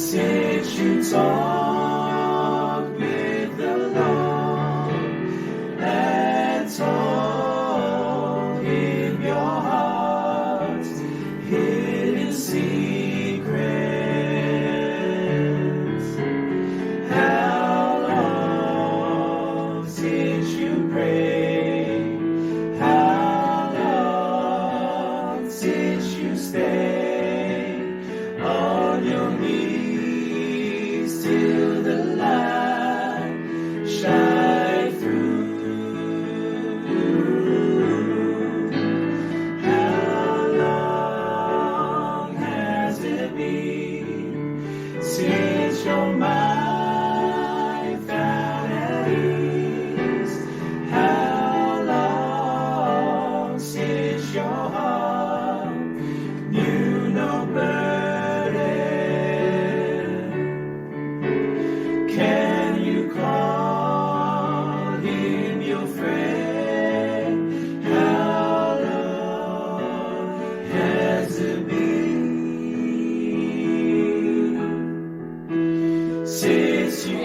Since you talked with the Lord and told him your heart's hidden secrets, how long since you prayed, how long since you stayed on your knees till the light shine through. How long has it been since your mind found at ease? How long since your heart knew no burden? Can you call him your friend? How long has it been since you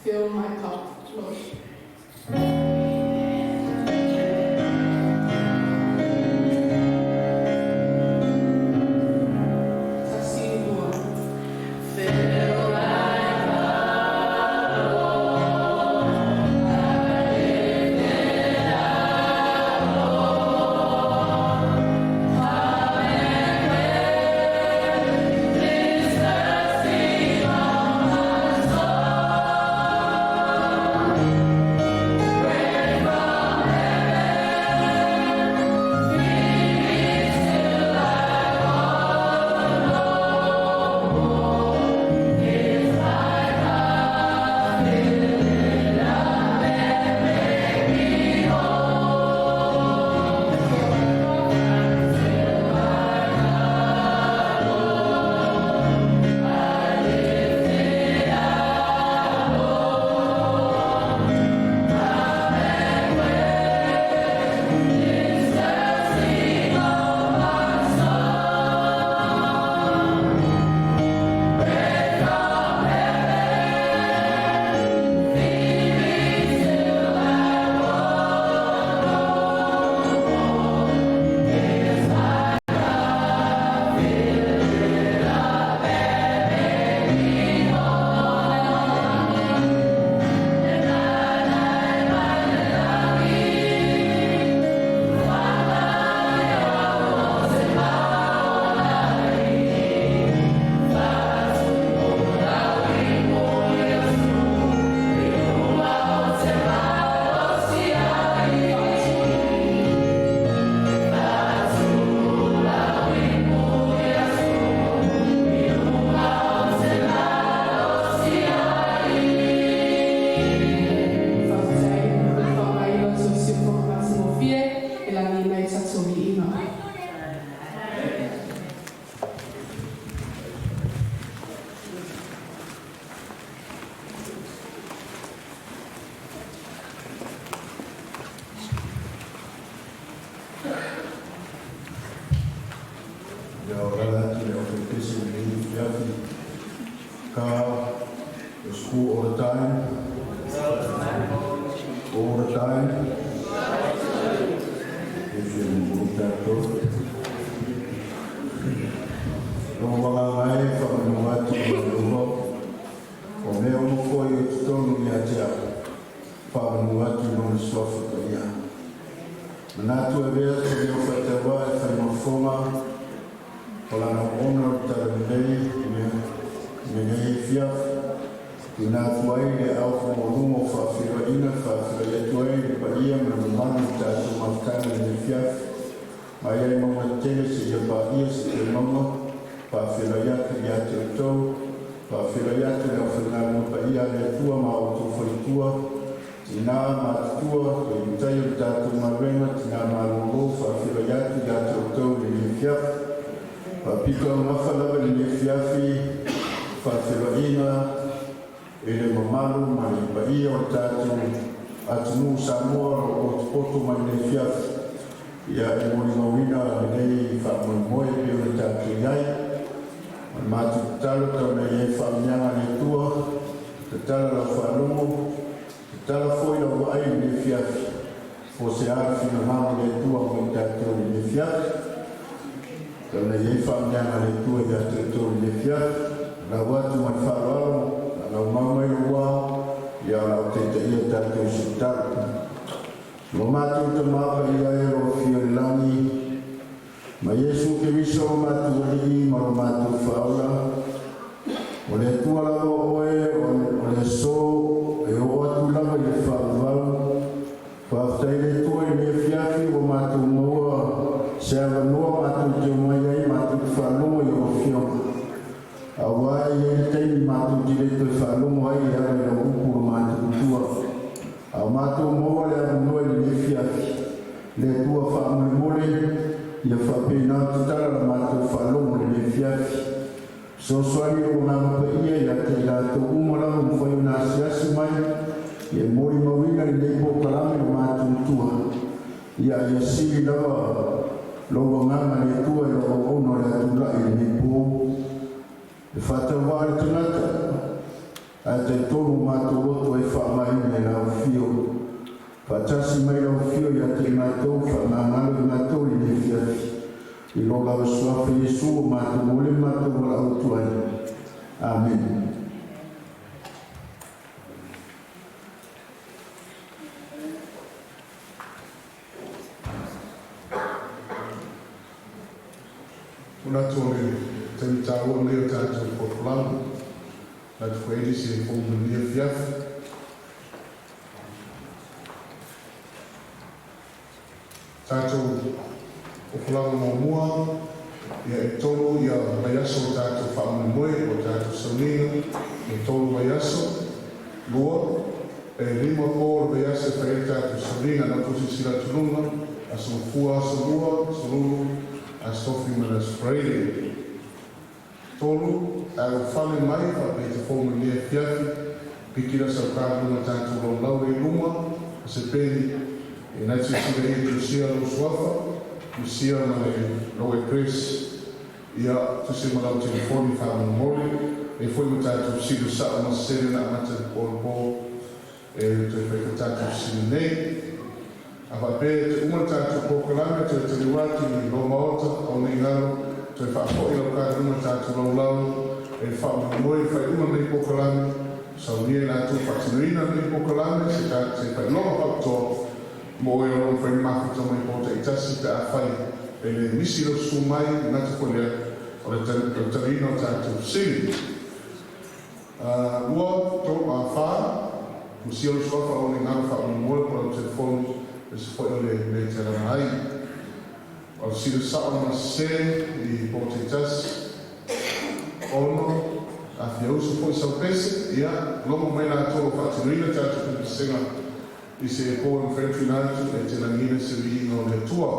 Fill my cup, Lord. E whātawa e tanata, a te tonu mātou roto e whaamaina e lau fio. Whātasi mai lau fio i ate mātou, whaamangalo i mātou i ne fiafi. I lo lau suafa Yesu o mātou mole mātou wa au tuai. Amen. Una tole tani tāua leo tātou poplamu, na te whaere se fōmu nia fiafu. Tātou poplamu mō mua, ia e tolu ia mai aso tātou whaamu moe o tātou saunina, e tolu mai aso, lua, e lima pōr mai aso e whaere tātou saunina, na kusi sila tununga, aso fua aso lua, aso lulu, a Sophie Manas Friday. Tolu, a whale mai, a pe te fōmu nia fiafi, pikira sa kāpuna tātou lau lau e luma, a se pēni, e nai se sira e Lucia lo suafa, Lucia ma le lo e Chris, ia tu se malau telefoni whāmu mori, e fwoi ma tātou siru sa ma sere na amata de pō, e tu e whaika tātou siru nei, Ava pe te uma tātou pōkalame, te te liwatu ni lo maota o nei ngaro, te whaapoi au kāre uma tātou lau lau, e whaamu moe whai uma nei pōkalame, sau nie nātou whatinuina nei pōkalame, se whai loa hautoa, mo e o whai makuta mai pōta i tasi te awhai, e le misi lo su mai, nātou kolea, o le tarino tātou sini. Ua tō a whā, musi o suafa o nei ngaro whaamu moe po au telefonu, e se foi le te rangai. O sira sao ma se i Portitas, ono, a fiau se foi sau pese, ia, lomo mai nā tō whatinuina tātou kumisenga i se pō en whenwhinatu e te langina se vi no le tua.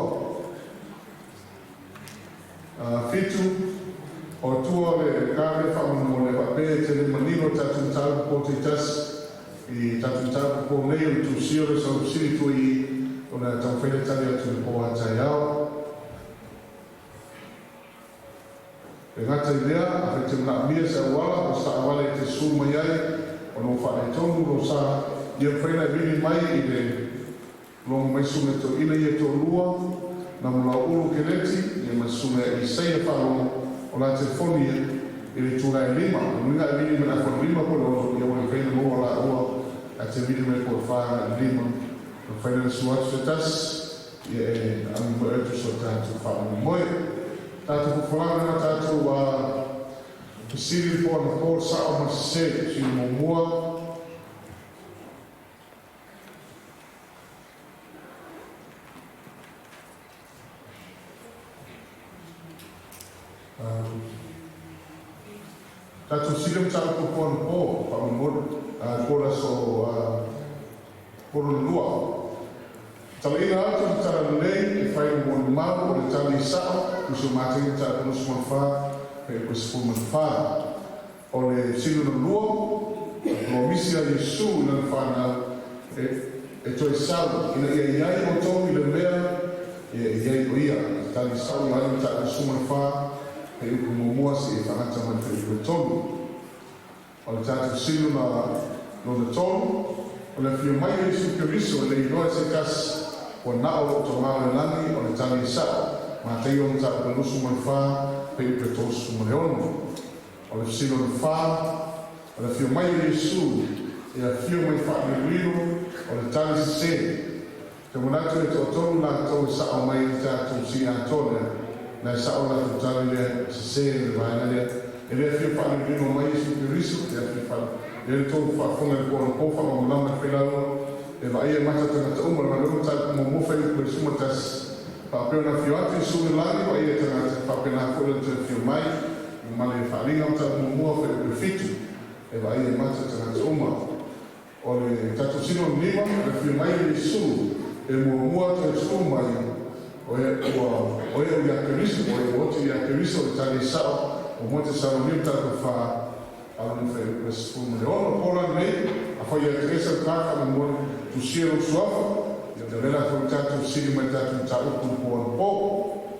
Fitu, o tua le kāre whaunu mo le pape te le manino tātou tātou Portitas, i tātou tātou pō nei o tu siore sau siri tu i ona tau whaere tari atu i pō atai au. E ngata i lea, a whae te mna mia sa wala, o sa awale te sū mai ai, o no whae tonu, o sa ia whaena vini mai i le longa mai sume to ina i e tō lua, na mula ulu ke leti, i ma sume i seia whaonga, o la telefonia, i le tūra e lima, o minga e vini me na whae lima po lo, i awa e whaena moa la ua, a te vini me po whae lima, Whaina na suatu se tas, ia e ami mo etu so tātou whaanu moe. Tātou kuwhalanga na tātou pisiri po na pōr sao ma se, si mo mua. Tātou sirim tātou po na pō, whaanu moe, kora so poro lua. Tala ina atu ni tala nei, e whai mo ni mau, o le tala i sao, kuso mātei tala kuno man wha, e kuso man wha. O le silu na lua, o misi a Yesu na whana, e toi sao, ina ia iai o tō i le mea, e iai o ia, tala i sao, i hana tala kuso man wha, e uku mo mua si e whangata man te uku tonu. O le tātou silu na no le tonu, o le fio mai Yesu Kiriso le iloa se kasi o nao o to ngāle langi o le tani sao ma te ion ta o nusu man wha pe i pretosu mo le ono o le silo le wha o le fio mai Yesu e a fio mai wha ni riro o le tani se te monatu e to tonu la to sao mai i tātou si atone na sao la to tani le se le vaina le e le fio wha ni riro mai Yesu Kiriso e a fio wha le tō whafonga le kōna pōwha o mlama whenau e wa ia mata tanga ta umar ma leo tāku mo mowhai koe sumatas whapeo na whio atu i suri lani wa ia tanga whapeo na kōna te whio mai i male e wharinga o tāku mo mua whai koe fitu e wa ia mata tanga ta umar o le tātu sino nima le whio mai i su e mo mua te su mai o e o ia keriso o e o te ia keriso e tani sao o mo te sao ni tāku wha Alan fai questa forma di oro, ora lei a fare la terza tratta nel mondo tu sia un suo, e da lei ha portato un sito mettato in tavola con un po'.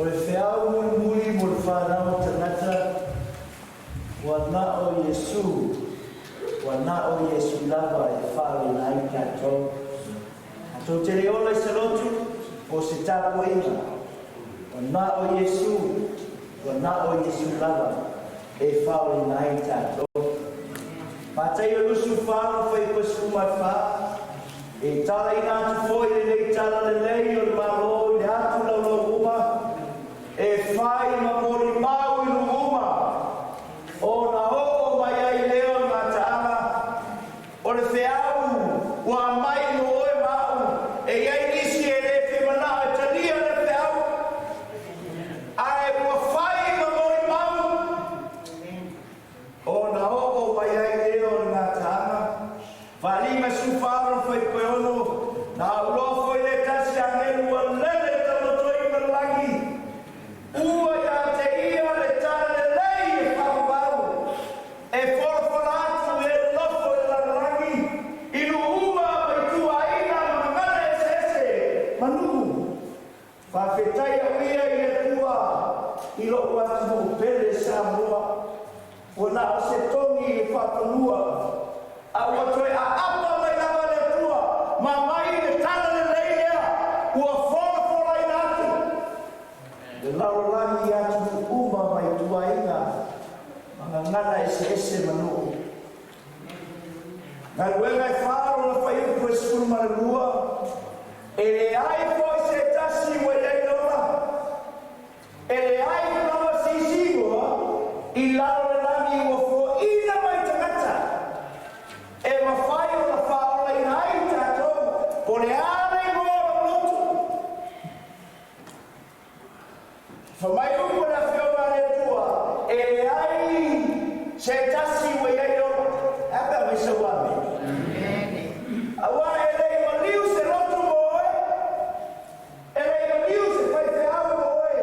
O le whiau mui mo le whanau tanata, wa na o Yesu, wa na o Yesu lava e whawe na i kato. Ato te reola i se lotu, o se tapo inga, wa na o Yesu, wa na o Yesu lava e whawe na i kato. Patai o lusu whāna whai pasu mai wha, e tala i nātu fōi le lei tala le lei o le malo le atu lau lau uma, e whai ma mori mau i uma, o na o mai ai leo ngā taama, o le whiau, ua mai no oe mau, e iai nisi e le te mana e talia le whiau, ai ua whai ma mori mau, o na o mai ai leo ngā taama, Vali masufaro foi kono na ulo foi le tasi angelu lele tamo i merlagi ua ya te ia le tale lei e whakabau e whorofalatu e lofo e laragi inu uma mai tua ina mangana e sese manu whawhetai au ia i le tua i lo watu pele sa mua o na o se tongi e whapanua Awa toi a apa mai lava le tua, ma mai le tala le leia, ua whora i nātu. Le laurangi atu uma mai tua inga, mga ngana ese manu. Ngai wenga e whāro na whaiupu e skuru marangua, e le ai fo se tasi wa iei nora, e le ai kurawa sisiwa, i laurangi ua fo ina mai tangata. E ma fai o la whaola i nai tātou, o le āne ngōra lotu. Whamai upo na whiora le tua, e le ai se tasi wa iei ora. Hapa me se wame. Awa e lei maliu se lotu moe, e lei maliu se whai whiao moe.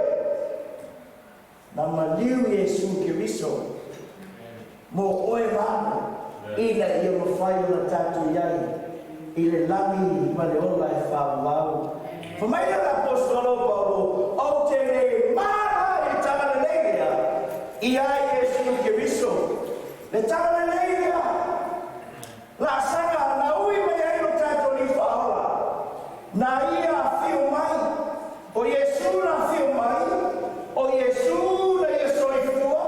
Na maliu Yesu ki riso, mo oe mana. Ina ia mawhai o na tātou iai, i le langi ma le ola e whāwau. Whamaia la apostolo Paulo, o te le mara i tanga le leia, i ai Jesu Kiriso. Le tanga le leia, la sanga na ui mai ai o tātou ni whaola. Na ia whio mai, o Jesu na whio mai, o Jesu na ia soifua,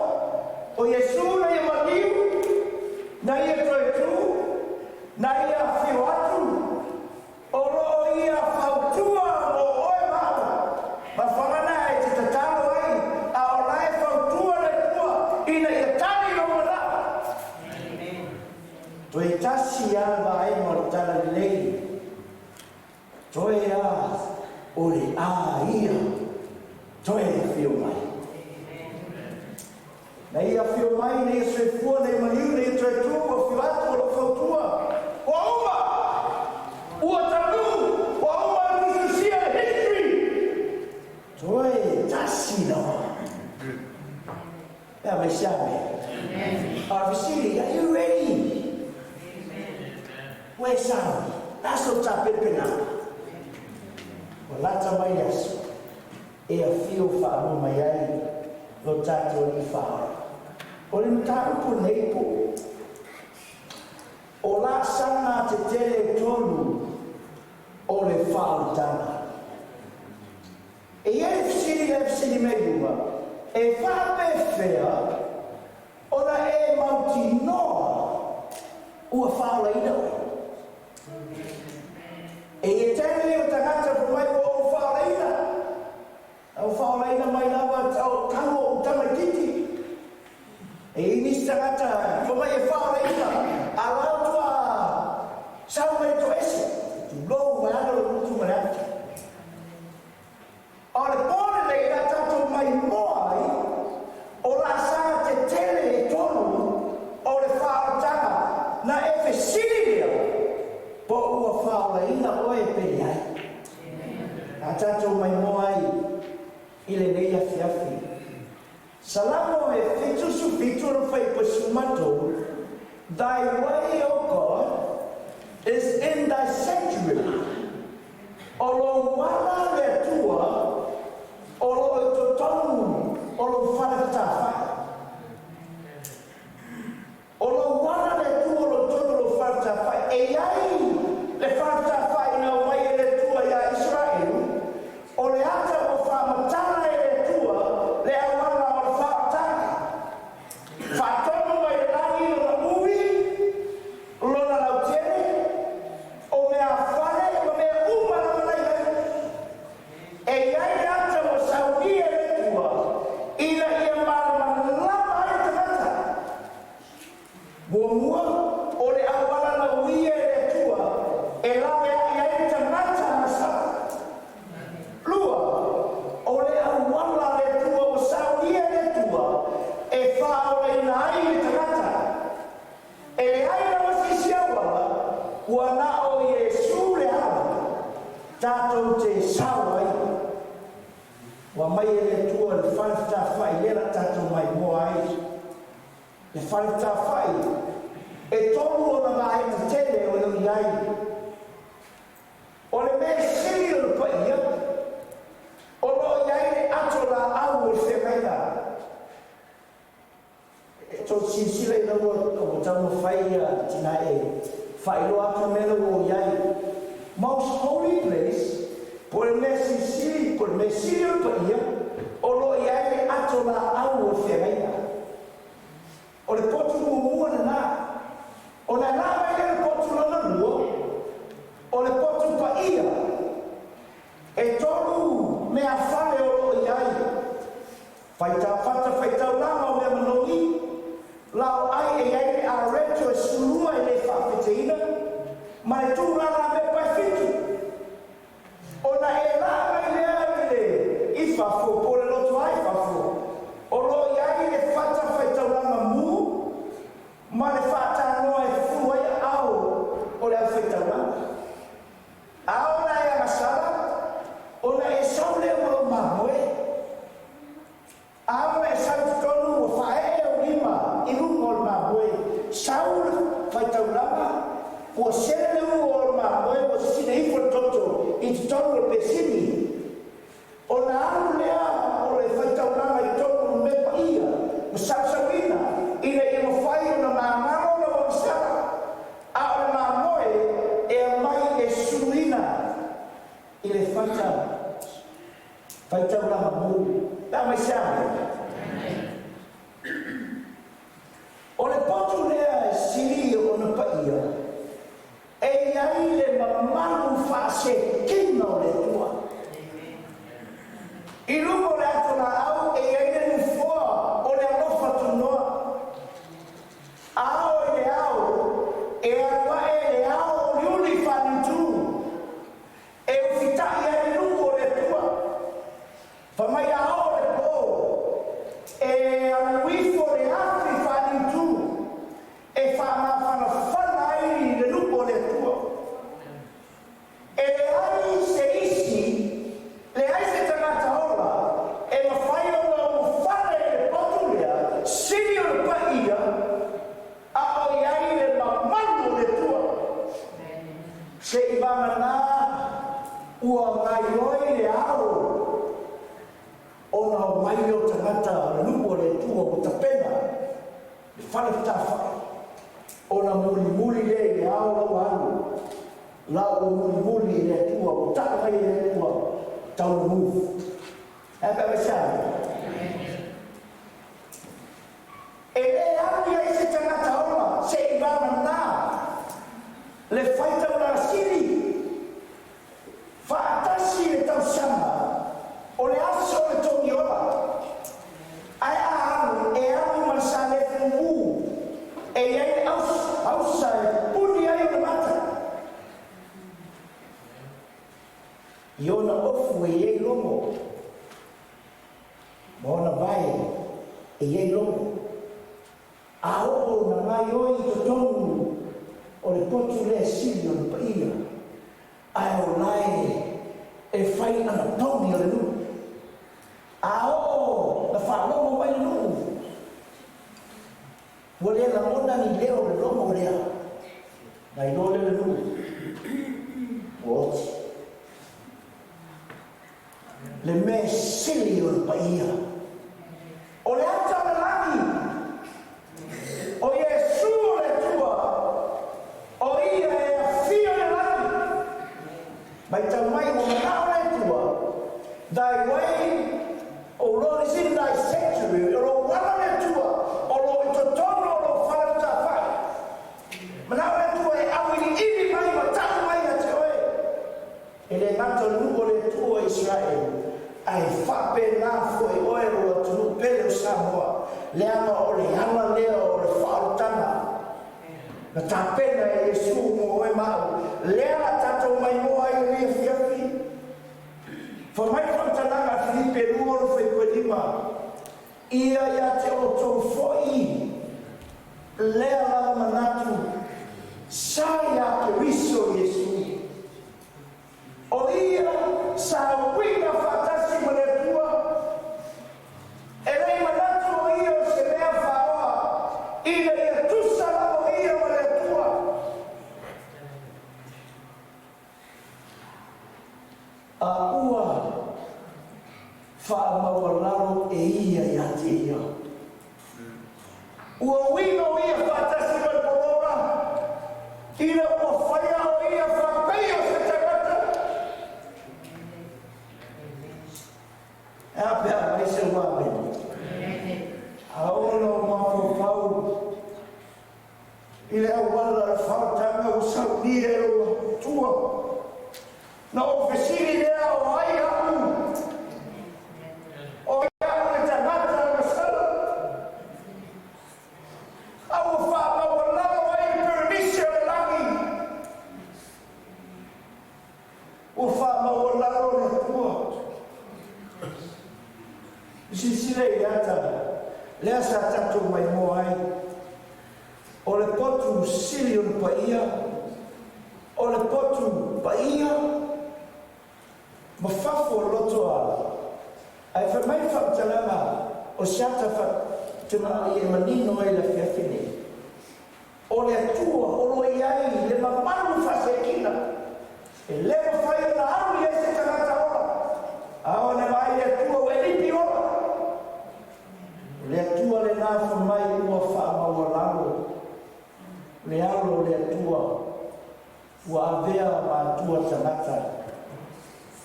o Jesu na ia maliu, na ia toe tu, na ia whio atu, o ro ia whautua o oe mau, ma whangana e te tatalo ai, a o rai whautua le tua, ina ia tani o mana. Toe tasi alba ai mo le tala lei, toe a o le a ia, toe e whio mai. Na ia whio mai, na ia soifua, na ia maliu, na ia toe tu, o whio atu, o lo whautua. O uma! Ua tanu! O uma nususia history! Toe tasi noa. Ea mai siame. Arvisiri, are you ready? Where sound? Naso tapepena. O lata mai aso. Ea whio whaama mai ai. Lo tātou ni whaara. O le mtaupu nei po. O la sanga te tele tonu o le whautanga. E fsiri mei ua. E whape whea o na e mauti noa ua whaula ina o. E tele o tangata po mai o whaula ina. Au whaula ina mai lawa au tango o tamatiti. E inis tangata, whamai e whaora ina, a lautua, sao mai to ese, tu lou mana o rutu marata. O le pōre lei la tātou mai moai, o la sanga te tele e tonu, o le whaora tanga, na e whesiria, po ua whaora ina o e peri ai. A tātou mai moai, i le nei afi afi. Salamo e fitu su fitu no fai pasumato, thy way, O God, is in thy sanctuary. O lo wala le tua, o lo wa mai le tua le falta fai le la tato mai mo ai le falta fai e tolu ona mai te tele o le ai o le me sili o le paia o lo iai le ato la au se mai la e to sisile na o tamo fai tina e fai lo atu me lo iai most holy place por le sisili por me sili o paia o lo iai le ato la au se mai la o le potu mua na o na lava i le potu lana lua o le potu paia e tolu mea fale o lo iai faita fata faita lama o mea manongi lao ai e iai le areto e sulua i le whawhiteina ma le tūrana me pai fitu o na e lava i le ai le i whawho po le loto ai whawho o lo iai le fata faita lama mu ma le fata noa e fulu ai au o le awhaita lama au na e amasara o na e saule o lo mamoe au na e sautonu o whae o lima i rungo o lo mamoe saule faita lama o sele o lo mamoe o sine i fo toto i tonu o pesini o na au lea o le faita lama i tonu me pa ia o sausawina i le ino whai o na mamaro na o sara a o le mamoe e a mai e suina i le faita lama mu la mai siame o le potu lea e siri o na paia e iai le mamaru whaase kina o le tua i rungo le ato na au e iai le nufua o le alofa tunoa ao e le ao e awa e le ao liuli whanitu e ufitai e rungo le tua whamai ao le po e anuifo le afi whanitu e whamawhana whanai le rungo le tua e le ai se isi le ai se tangata ola e mawhai o mo whare le potulea sini o le paia a o iai le mamalu le tua se i vangana ua ngai oi le ao o na o mai o tangata le lupo le tua o ta pena le whare tawhai o na muli le ao lau anu la o muli le tua o takai le tua tau le mufu e pepe siame e le ami ai se tangata ola se i vangana le faita o la siri whaatasi le tau sama o le aso le tongi ola ai anu e anu mansa le fungu e iai le ausa e puni ai o le mata i ona ofu e iai longo ma ona vai e iai longo a o na mai oi to tonu o le potu le sili o le paia ai o lai e fai ana tauni o le nu a o na whalomo mai le nu o le la mona ni leo le lomo o lea na i lo le nu o oti le me sili o le paia o le ata le lagi o Iesu le tua o ia e a fia le lagi mai tau mai o manao le tua thy way o Lord is in thy sanctuary o lo wana le tua o lo i totono o lo whanata whai manao le tua e au ili mai ma tau mai a te oe e le ngata nuko le tua Israel ai whape nā fo e oe roa tunu pele o Samoa le ama o le ana leo o le whaotana na tā pena e Iesu mo oe mau lea tatou mai moa i ria fiafi whamai whantananga Filipe ruoro whaikoelima ia ia te o tau foi lea lava manatu sa ia te riso Iesu o ia sa wina whatasi ma le tua whaamawalaro e ia ia te ia. Ua wino ia whaatasi mai porora, ina ua whaia o ia whakai o se tangata. Ea pēa mai se wāmeni. Aono mako pau, i le au wala le whaotanga o sauni e o tua. Na ofesiri lea o ai hamu. O ia o le tangata na sala. Au whaamawalaro ai permission le langi. O whaamawalaro le tua. Sisire i ata. Lea sa tatu mai mo ai. O le potu sili o le paia. O le potu paia. Ma fafo loto a. Ai fa mai fa talanga o siata fa tuna i manino ai la fiafine. O le atua o lo iai le mamalu fa sekina. E le fa ia na aru ia se tangata ora. A ona mai le atua o elipi ora. Le atua le nafa mai ua whaamawalalo. Le alo le atua ua avea ma atua tangata.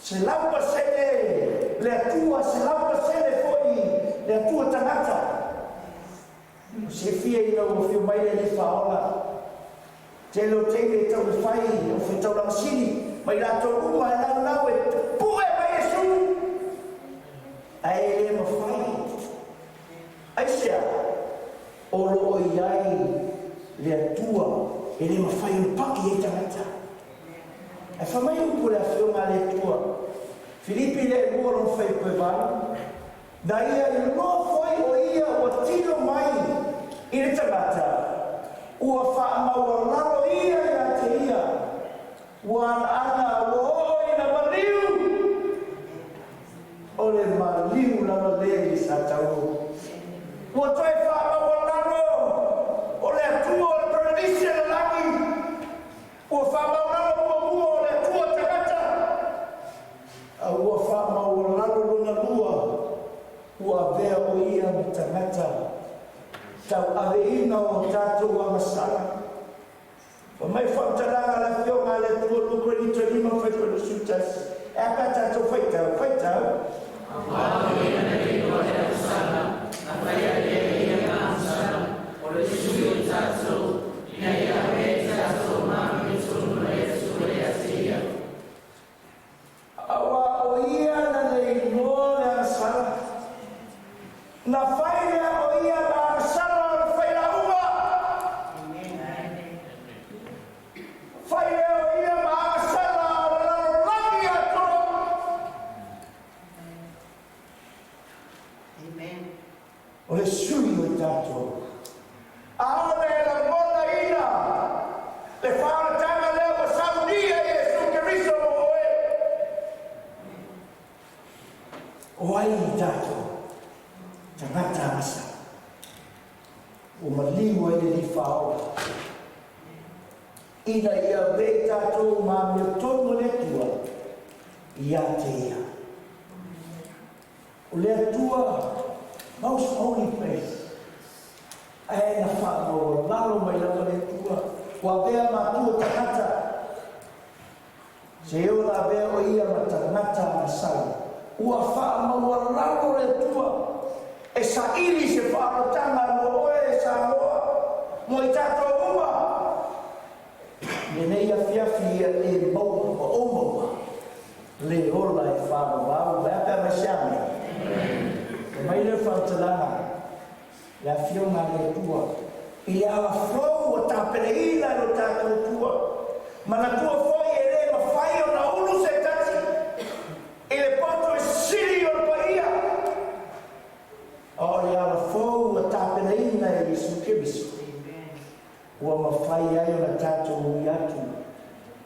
Se laupa sene le atua, se laupa sene foi le atua tangata. Se fia ina ua fio mai le whaola. Te lo teile tau le whai o whetau langsini. Mai lato uma e lau nau e pue mai e su. Ai le ma whai. Aisea, o lo iai le atua e le mawhai o paki e tangata. E whamai upu le awhionga le atua. Filipi le mua lo whai koe wāna. Na ia i loa whai o ia o tino mai i le tangata. Ua whaamawalaro ia i a te ia. Ua ana o na maliu. O le maliu na maleri sa tau. Ua toi whaamawalaro o le atua o le paradisi le langi. Ua whaamawalaro mua o le atua tangata. Ua whaamawalaro luna lua. Ua vea o ia mi tangata. Tau aveina o tātou a masara. Wa mai whaamtaranga la whionga le tua lukura ni tō lima whaikua no sutas. E aka tātou whaitau, whaitau. Whaamawalaro le tua le masara. Na whaia le ia ka masara. O le sui o tātou. Ina ia me tātou mami me tonu e sui e asia. Awa o ia na le inoa le masara. Na whaia o ia na masara o le whaia uma. Whaia o ia na masara o le langi ato. O le sui o tātou. Aole la mona ina. Le whaatanga leo o saunia e su keriso o e. O ai tātou. Tangata asa. O maliwa i li whao. Ina ia vei tātou mā mea tonu le tua. Ia te ia. O le tua. Most holy place. Ai na whaamau lalo mai lama le tua. Wa vea ma tua tangata. Se eo la vea o ia ma tangata ma sau. Ua whaamau lalo le tua. E sa ili se whaarotanga mo oe e sa loa. Mo i tātou uma. Nenei a fiafi e maua o omaua. Le ola e whaamau au. Vea pia me siame. Mai le whautalanga, le whionga le tua. I le awa flow o tāpereina o tātou tua. Mana tua foi e le ma whai o na ulu se tati. I le poto e siri o paia. O le awa flow o tāpereina e Yesu Kiriso. Ua ma whai ai o na tātou ui atu.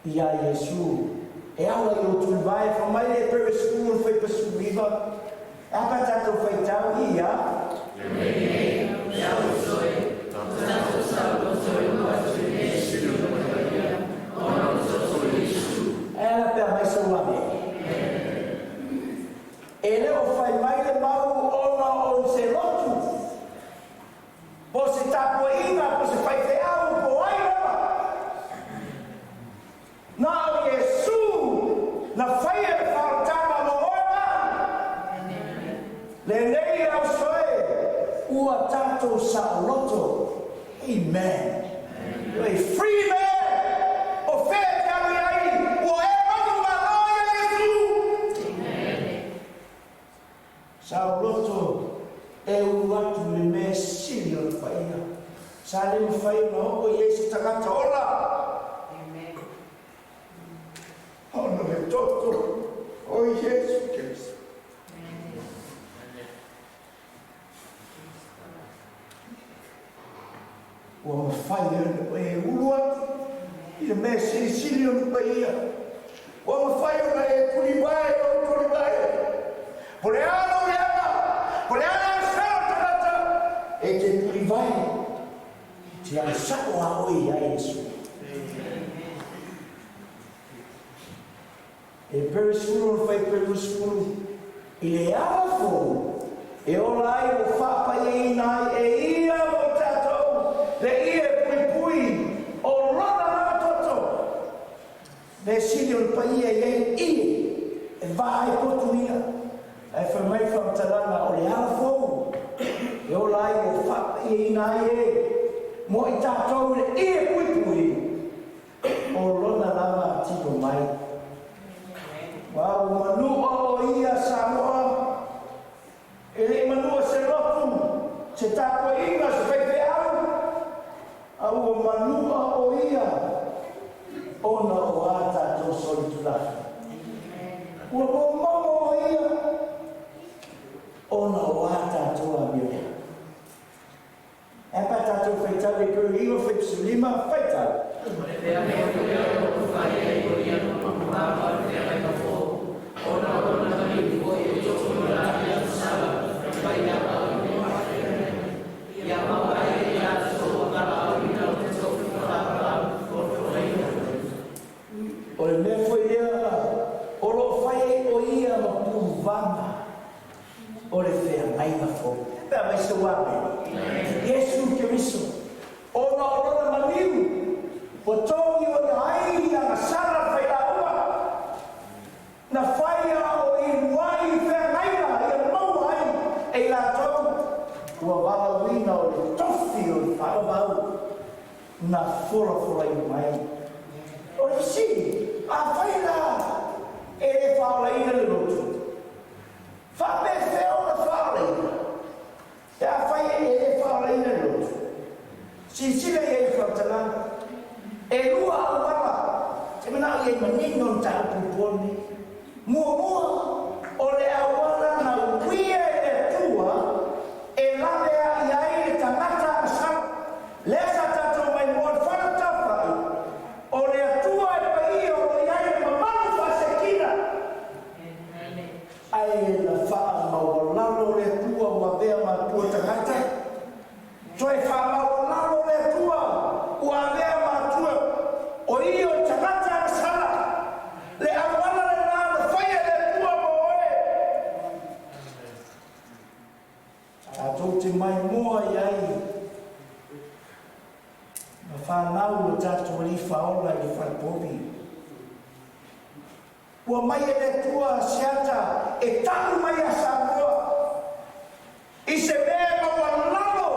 I a Yesu. E ala i o tulvai, whamai le pere school whai pasu riva. Apa tātou whaitau ia? Ela pēr mai sa wame. E leo whai mai Le nei au soe, ua tatou sa loto. Amen. You're a free man. O fe te awi ai, o e mamu manoia Yesu. Sa loto, e uatu le me sili o whaia. Sa le mwhai na hoko Yesu tangata ola. Ono he toto o Yesu Kristo. Ua mawhai e ulu atu, i le me sili o whaia. Ua mawhai o na e kuriwae o kuriwae. Pore ano le ana, pore ana sao tangata, e te kuriwae. Te a sako a oi a Yesu. E pere skulu fai pere skulu. I le alafo. E ola ai o whapa e ina e ia o tatou. Le ia pui pui. O rona na toto. Le sili o paia e ie. E vai potu ia. E whamai whamtalana o le alafo. E ola ai o whapa e ina e. Mo i tatou le ia pui pui. O rona lava tiko mai. Wau manua o ia Samoa. Ele manua se lotu. Se tako inga se whaipe au. Au o manua o ia. Ona o ata to solitulaka. Ua o mamo o ia. Ona o ata to amia. E pa tatou whaitau e kuru iwa whaipsulima whaitau. O le mea foi ia, o lo whai o ia ma puvanga. O le whea mai ma fo. Pea mai se wape. Yesu Kiriso. O na orona maniu. O tongi o na ai a na sara whai la ua. Na whai o i wai whea naira i a mau ai. E la tau. Ua wala wina o le tofi o i whaabau. Na fora i mai. O le si. A whai la. E le whaoleina le lotu. Whape wheo na whaoleina. E a whai e le whaoleina le lotu. Sisile e whaotalana. E lua au wala. Te mana i e manino ta upuponi. Mua o le awala na uia e tua. E lave a iai e tangata asana. Lesa tato mai mua whanatawhai. O le atua e pai o le iai e mamalu whasekina. Ai la wha mawalalo le tua ua vea ma tua tangata. Toi wha mawalalo le tua ua vea ma tua. O i o tangata asana. Le awala le nana whaia le tua mo e. Tatou te mai mua iai. Ma whanau o tatou li whaola i whaipopi. Ua mai e le tua siata e taku mai a Samoa. I se mea mawalalo.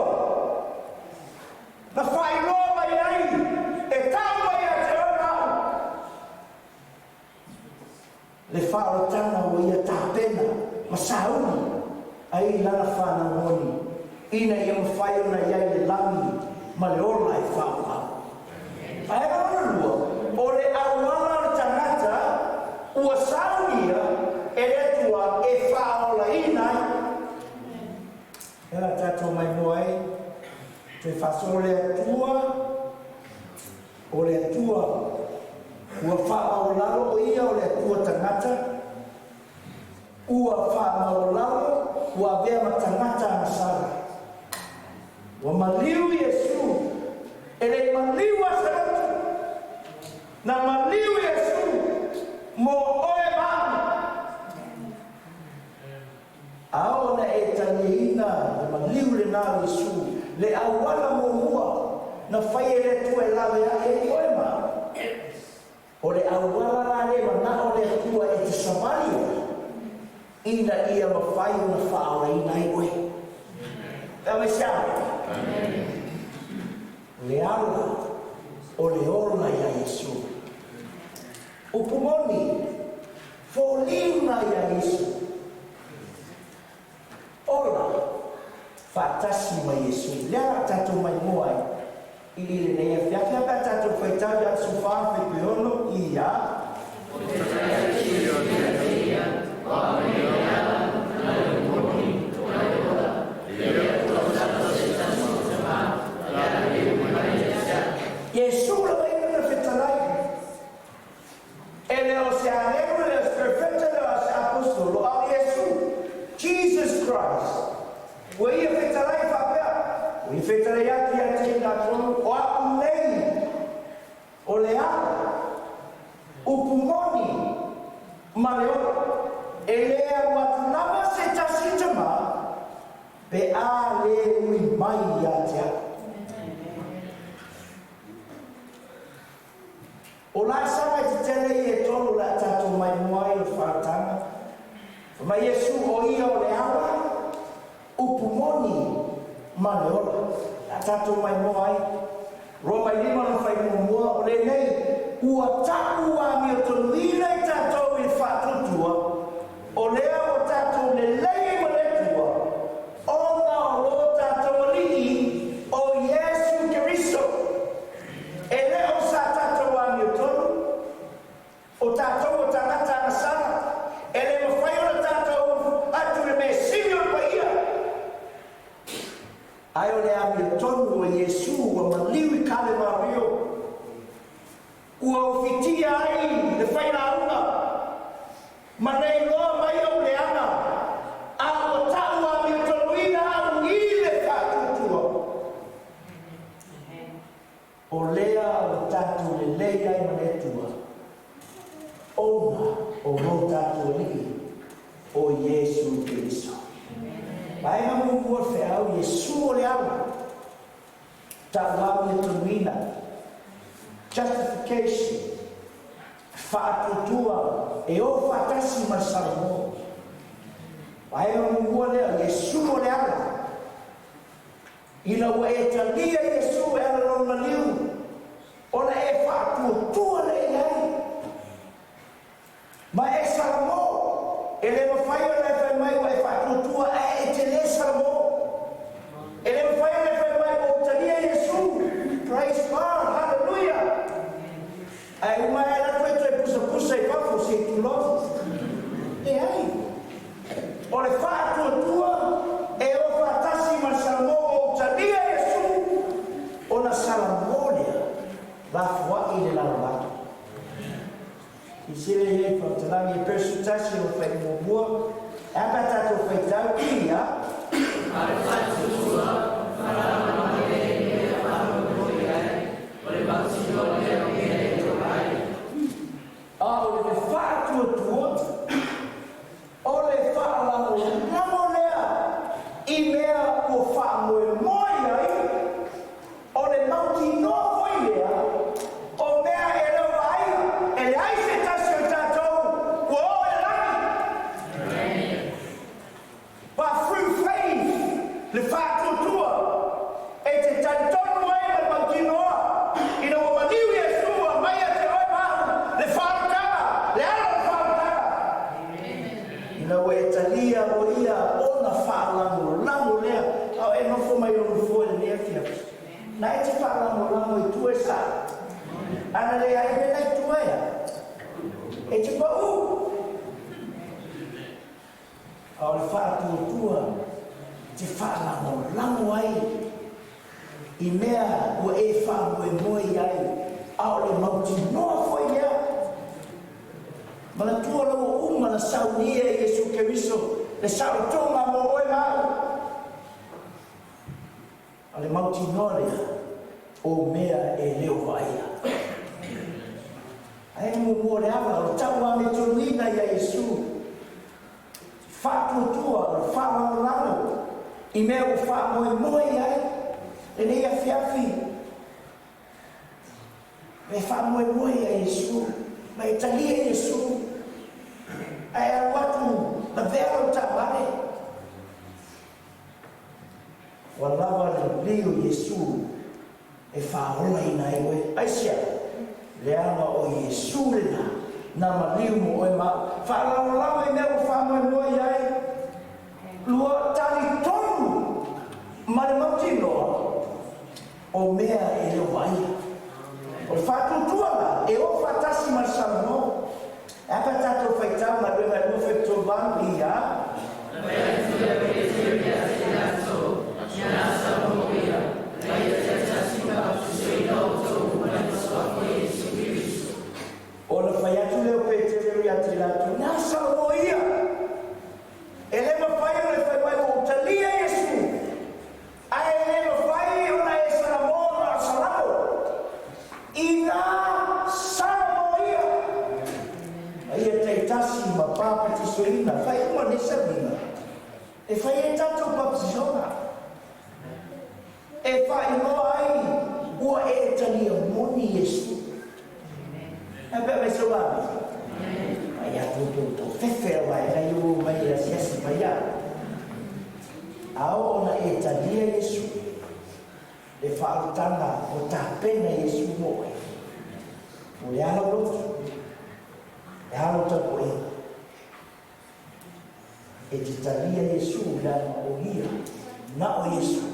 Na whailoa mai ai. E tau mai a te orau. Le whaotana o ia tāpena. Ma sauni. Ai lana whanangoni. Ina ia mawhai ona iai le lami. Ma le ola e whaolau. Ai ana lua. O le awala o tangata. Ua saunia e retua e whaola inai. Ela tatou mai moai. Te whaso le atua. O le atua. Ua whaolalo o ia o le atua tangata. Ua whaolalo. Ua vea ma tangata na sara. Ua maliu Yesu. Ele maliu a saratu. Na maliu Yesu. Mo oe mamu. Aona e tangeina. Le maliu le nā Yesu. Le awala mo mua. Na whai e le tua e lawe a e oe mamu. O le awala la le mana o le tua e te samaria. Ina ia ma whai una whaoreina Tawe siapa? Leala o le ola ya Yesu. Upumoni folina ya Yesu. Ola fatasi ma Yesu. Lea tatu mai moai. Ili ne ya fiafia ka tatu faitau ya sufa fe kuono iya. Yesu la baina fitalai. Ele o se alegre le perfecta de los apóstolos a Yesu. Jesus Christ. Wei fitalai papel. Wei fitalai ati ati na tro o unei. O lea. Upumoni. Maleo. Ele watunama setasitama. Pe a le ui mai atia. O la sanga te tele e tolu la tato mai moai o whaatanga. Ma Yesu o ia o le awa, upumoni ma le ola. La tato mai moai, Roma 5 na whai mua o le nei, ua taku a mi o tonu ina i tato i whaatutua, o lea o tato le lei o le tua, o na o lo tato lii o Yesu Keriso. E leo sa tato wa mi tonu o tato o tangata na sana e le mawhai o tato atu le me simi o paia ai o le a mi tonu o Yesu o maliwi kale mario ua o fitia ai le whai la una ma nei loa mai o le ana a o tau a mi tonu ina au i le whatutua o lea o tatu le lea i manetua. Ona o no tatu li o Yesu Keriso. Mai na mungu o feau Yesu o le awa. Talau le tunuina. Justification. Whaatutua e o whaatasi masaramo. Mai na mungu o lea Yesu o le awa. Ina wa e talia Yesu e ala no maliu. Ona e whaatua le iai. Ma e salamo. E le mawhai o le whai mai wa e whaatua e te le salamo. E le mawhai o le whai mai o talia Yesu. Praise God. Hallelujah. Ai uma e la tue tue pusa i whafo se tu lo. E ai. O le whaatua e o whaatasi ma salamo. Dia Yesu ona salamonia la foi ile la lato isile ye kwa tala mi persutasi o fai mo apa tato fai tau ia o le fatu tuot o le fala la monea i mea o fa mo o le mauti no foilea o mea ele vai ele ai se tasi o tatou o e lani but through faith le whaatutua e te tantonu ai le mauti noa ina o maniu Yesu a mai a te oi mau le whaatanga le ala le whaatanga ina o e talia o ia o na whaalango lango lea au e nofo mai o nofo e lea fiapi na e te whaalango i tue sa. Ana le ai me nei tue ea. E te pau. Au le whaatua te whaalango ai. I mea o e whaango e moi ai. Au le mauti noa foi ea. Mana tua lau uma na saunia Yesu Keriso. Le sau tonga mo oe mau. Ale mauti norea o mea e leo vaia. Ai mo more ava o tau a me tunuina ia Yesu. Whātua tua o whāmau lano. I mea o whāmoe moe ai. E nei a whiawhi. Me whāmoe moe a Yesu. Ma e talia Yesu. Ai a watu na vero taware. walawa leo Yesu e whaola ina e oe aisia leanga o Yesu lena na maliu mo oe ma whaalawa i mea o whamoe moa iai lua tali tonu mare mautinoa o mea e leo waia o whatutuana e o whatasi marsamo e apa tato whaitau ma rema e uwhe toban i a o le whai atu leo Petere i ati latu nasa o ia e le mawhai o le whai mai o talia Yesu a e le mawhai o na e saramo na saramo i nā saramo ia a ia teitasi ma pāpati soina whai uma nisa mina e whai e tato papisona e whai noa ai ua e talia moni Yesu e pe me so lami ai a to fefe vai na eu mai a siasi mai a ao na e talia Yesu e whautanga o ta pena Yesu moe o le ala rotu e halo ta koe e te talia Yesu la o hia na o Yesu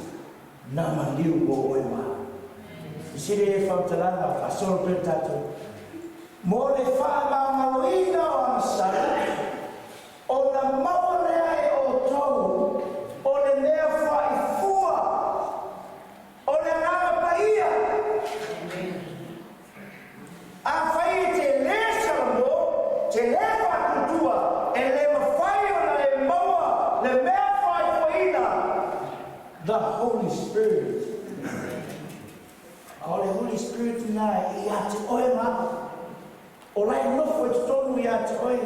na maliu o oe ma sire e whautaranga whasoro pe tato mo le whaamangaloina o amasara o na maorea e o tau o le mea whaifua o le ngāma paia a whai e te le saramo te le whakutua e le mawhai o na e maua le mea whaifuina the Holy Spirit o le Holy Spirit nai i ate oe maa o lai nofo e tonu i ate oe.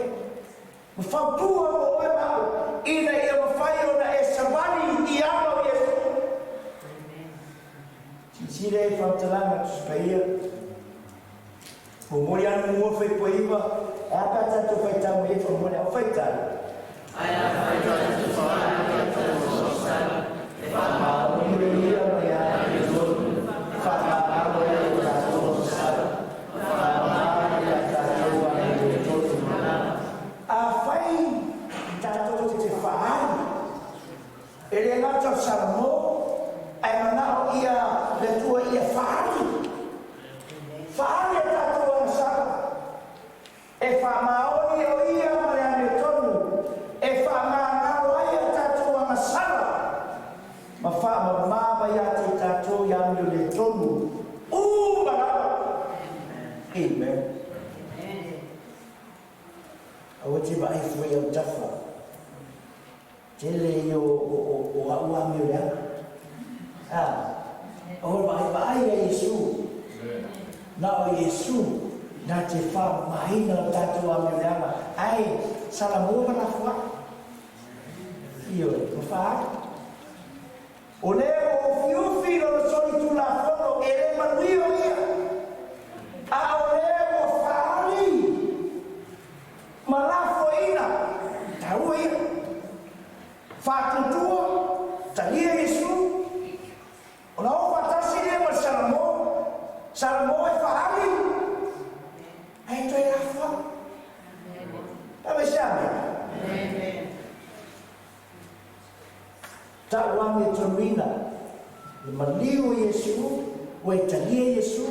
Ma whautua o oe mao, ina ia mawhai o na e savani i ama o Yesu. Sire e whautaranga tuspaia. O mori anu mua whai po iwa, e apa tato whai tamu e wha mori au whai tari. Ai a whai tato whaana e tato sosara, e whaama o mire ia mai a e tonu, whaama o e tato sosara, whaama ele ngata salmo ai mana ia le tua ia fari tato sala e fa maoni o ia mare ane tonu e fa ngao ia tato sala ma fa ma ia tato ia le tonu bara amen awati ba ai foi o tafa Tele yo o ua mi ora. O vai a Yesu. Na o Yesu na te fa mai na tatu a mi ora. Ai sala mo na fa. Io lo fa. O le o fiu filo so tu la foto e le manuio ia. A o le o fali. Ma la foina. Tau ia. Whātutua, talia Yesu, o na o whatasi le ma salamo e whahari, ai toi a wha. Tawe siame. Ta wangi tonina, le maliu Yesu, o e talia Yesu,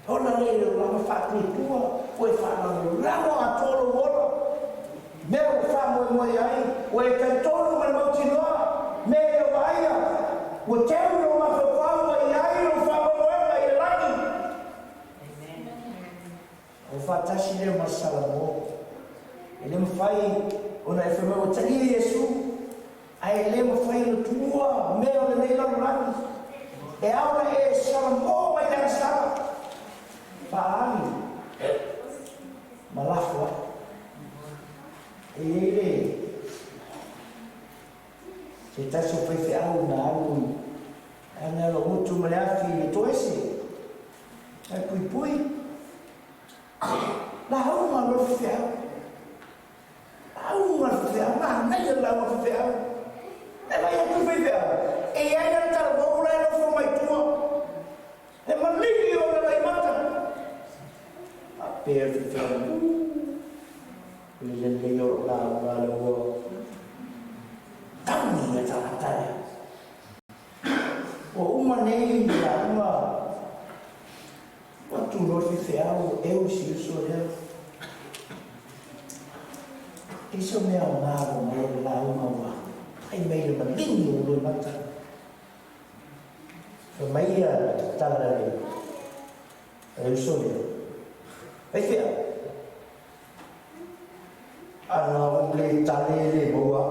o na le lama whātutua, o e whanau a tolo wolo, Meo whamoe moe ai, o e kai tonu ma mautinoa, meo aia, o teu no mawhawhaua i ai no whamoe i lani. O whatasi leo ma salamo, e le mwhai, o na e whamau o talia Yesu, ai le mwhai no tua, meo le neila no lani. E auna e salamo mai na sala, whaani, malafua. Ele se taso fai fe au na au ana lo mutu maleafi to ese ai pui la au ma lo fe au ma fe au ma na ia la ma fe au e vai tu fe au e e te whanu. Ule le o la wala o. Tauni e taratare. O uma nei la uma. O tu no fi feau eu si uso leo. Iso mea o ngāro mai la uma wa. Ai mei le malini o loi mata. Fa mai a tala le. E uso leo. Ai fea. Ana o le tale le moa.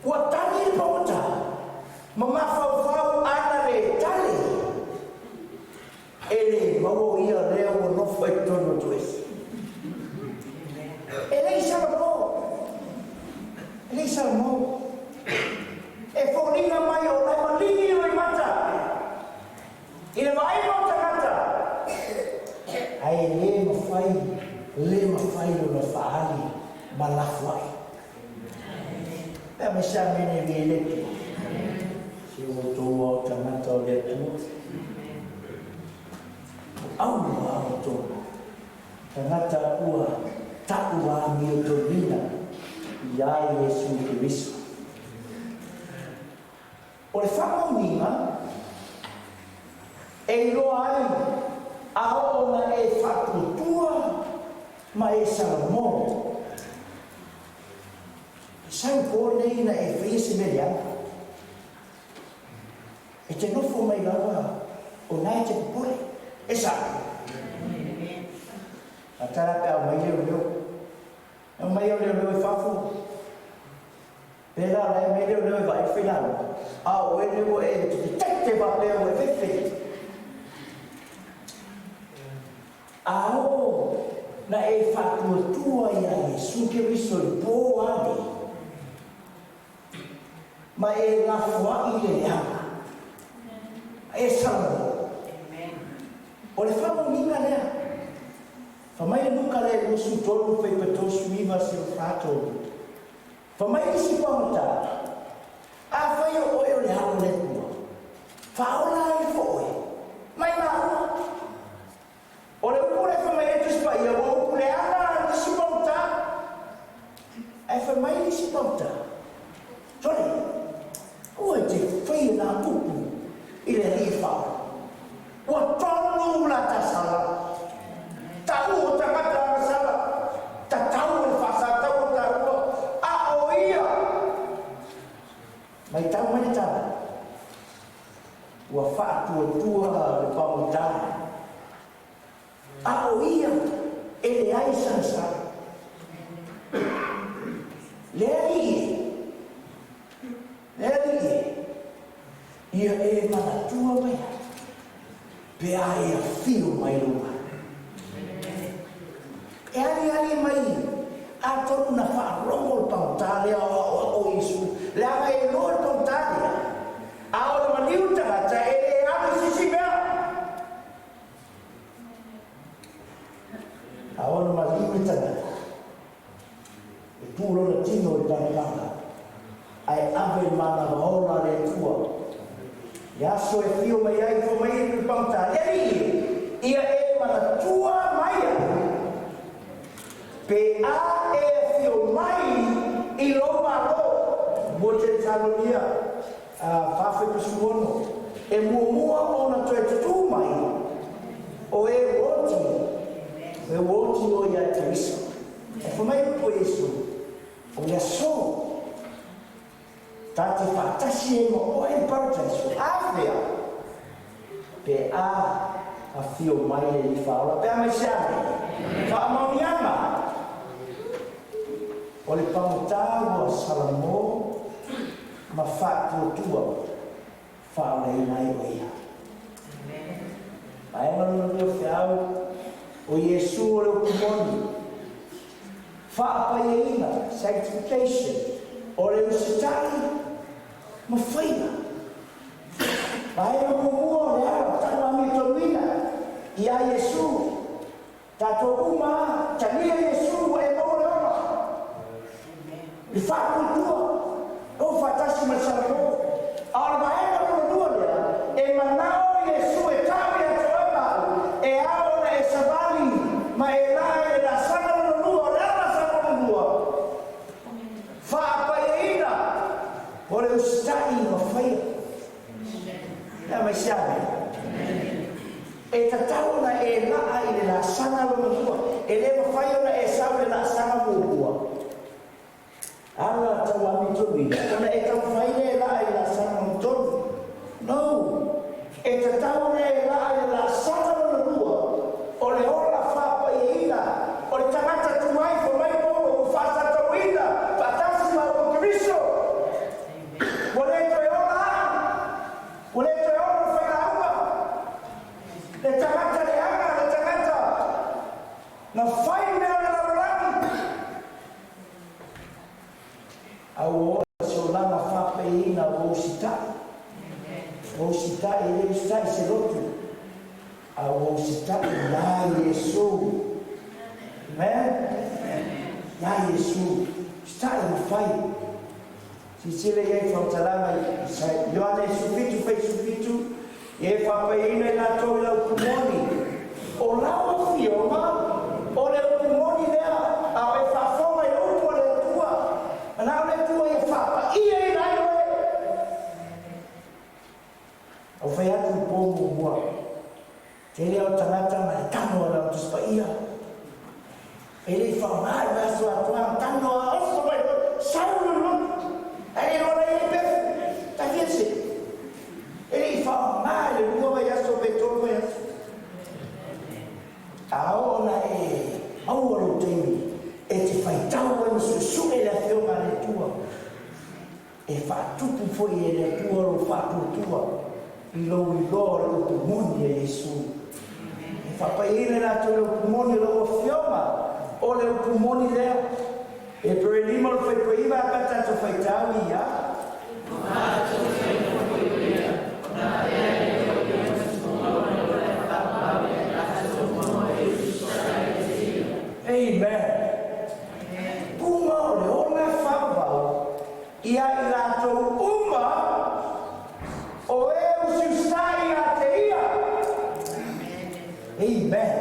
Ua tani le pawata. Mama fau ana le tale. Ele mau ia leo o nofo e tono tuesi. Ele isa mo. Ele isa mo. E fonina mai o lai malini o i mata. Ina mai mo tangata. Ai le mawhai o na whaali malawhai. Pea me sa mene ni eleki. Si o tōa o tangata o lea tua. Aua o tōna. Tangata ua taku wa mi o tōrina. Ia Yesu Kiriso. O le whakaunga, e loa ai, a ona e whakutua, ma e Salomo. Sau kōrei na e whiese mele anga. E te nofo mai lawa, o nai te kupore, e sa. A tara pia o mai leo leo. O mai leo leo e whafu. Pera lai mai leo leo e vai whinau. A o e leo e te wa leo e whiwhi. A o na e whakuatua ia Yesu Kiriso i pō ane. Ma e ngafua i le anga. E Salomo. O le whamu minga lea. Whamai nuka le usu tolu whai patosu iwa si o whātou. Whamai isi pamata. A whai o oe o le halo le kua. Whaola i fo oe. Mai maua. O le ukure whamai e tuspai a o ukure ana isi pamata. E whamai isi pamata. Sorry. Ua te whai na pupu. I le ri whao. Ua tonu la ta sala. Tau o tangata sala. Ta tau e whasa tau o ta ua. A o ia. Mai tau mani tala. Ua whaatua tua le pamutana. A o ia. E le ai sansara. Le ai. Ia e manatua mai. Pe ai a fio mai lua. E ali mai. A tonu na whaarongo le pautale o Isu. Le aga e loa le pautale. A o le maniu tangata e ame sisi mea. A o le maniu tangata. E tūro na tino le tanakanga. Ai ave mana maola le tua. Ia so e fio mai ai fo mai le pamta. Ia e mana tua mai. Pe a e fio mai i lo malo. Mo te talonia fafe pasuono. E mua ona toe tu mai. O e woti. E woti o ia te iso. E fo mai po iso. O ia so. Tati whaatasi e mo oe paradise. Awhea. Pe a fio mai e i whaola. Pe a mai siame. Whaamauni ama. O le pamutau a Salomo. Ma whaatua. Whaola i nai o ia. Ai manu leo whiau. O Yesu o leo kumoni. Whaapai e ina. Sanctification. O leo sitari. Ma whaina. Pae o mua le ara, tanu ami tolwina. Ia Yesu. Tato uma, tania Yesu e mo le ona. I whaakutua. O whatasi ma Salomo. Aora maena o lua lea. E manau mai siame. E tatau na e laa i le la sanga lo mua. E le mawhai ona e sau le la sanga mua. Ala tau ami tumi. Ona e tau whai le laa i la sanga mua. No. E tatau na e laa i la sanga lo mua. O le ola whapa i ina. O le tangata tumai fo mai mō o whasa tau ina. Patasi ma o kiriso. O le toi ola. O le toi ola whai la uma. Le tangata le anga, le tangata. Na whai mea le laurani. Au ola se o langa whapa i ina o sita. O sita i le sita i se lotu. Au o sita i la Yesu. Amen? Ya Yesu. Sita i mawhai. Sisile ye whautaranga i Ioane sufitu fei sufitu. Ye whapaina i nga tōi lau kumoni. O lawa whioma, o le kumoni lea, a o e whawhonga i upo le tua. Ana o le tua i whapa ia i rai oe. Au whai atu i pōmu mua. Te leo tangata ma e tano ala o tuspa ia. E le i whaumai wasu atuang tano a oso mai o sauru lutu. E le ora i pefu. Ta kiese. E whaumai le rua mai aso pe tōru mai aso. Ao ona e au alo teimi. E te whaitau e musu e le whionga le tua. E whaatupu foi e le tua ro whaatutua. I lo le upumoni e Yesu. E whapaile na to le upumoni lo whionga. O le upumoni lea. E pere lima lo whaipoiwa apata to whaitau ia. Amen. Puma o le ona whawau ia i rātou uma o e usiusai a te ia. Amen.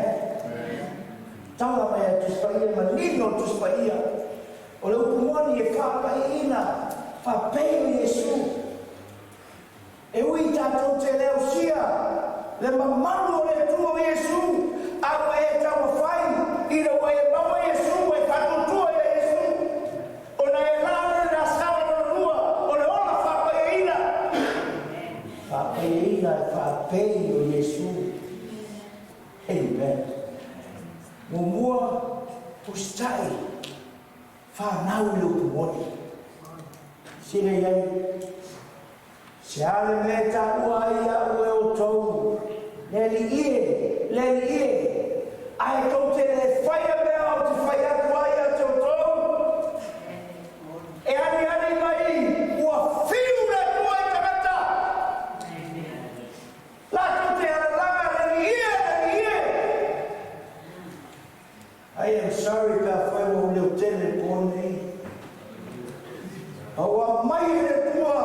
Taua mai a tuspaia ma nino tuspaia. O le upumoni e whapaina whapei Yesu. E ui tātou te leo sia le mamalu o le tua Yesu. Au e tau whai i le wai e maua Yesu e whatutua e Yesu. O na e lāne na sawa no rua o le ola whapaina. Whapaina e whapei o Yesu. Amen. Mumua pustai whanau le upumoni. Sine iai. Se ale me ta ua ia ue o tau. Leli ie. Ai kau te le whaia mea o te whaia tua ia te o tau. E ani mai ua whiu le tua i tangata. La kau te alalanga leli ie. I am sorry ka whai o leo tele pōnei. Awa mai le tua.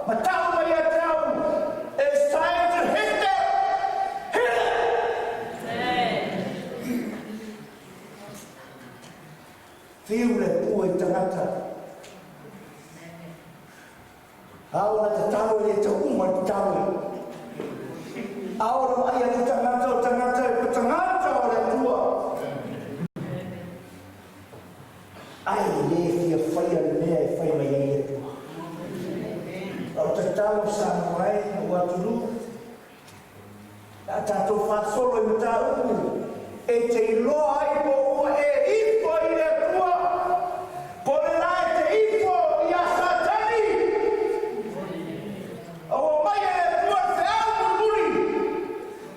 Ma tau mai a tau. It's time to hit them. Hit it. Whiu le tua i tangata. Aora te tau e te uma te tau. Aora mai a te tangata o o le tua. Ai le fia whaia le mea e whai mai ai le tua. O te tau sa mai o atulu. A tātou whasolo i mta upu. E te iloa ai po ua e ifo i le tua. Po le la e te ifo i a satani. O mai e le tua te au murmuri.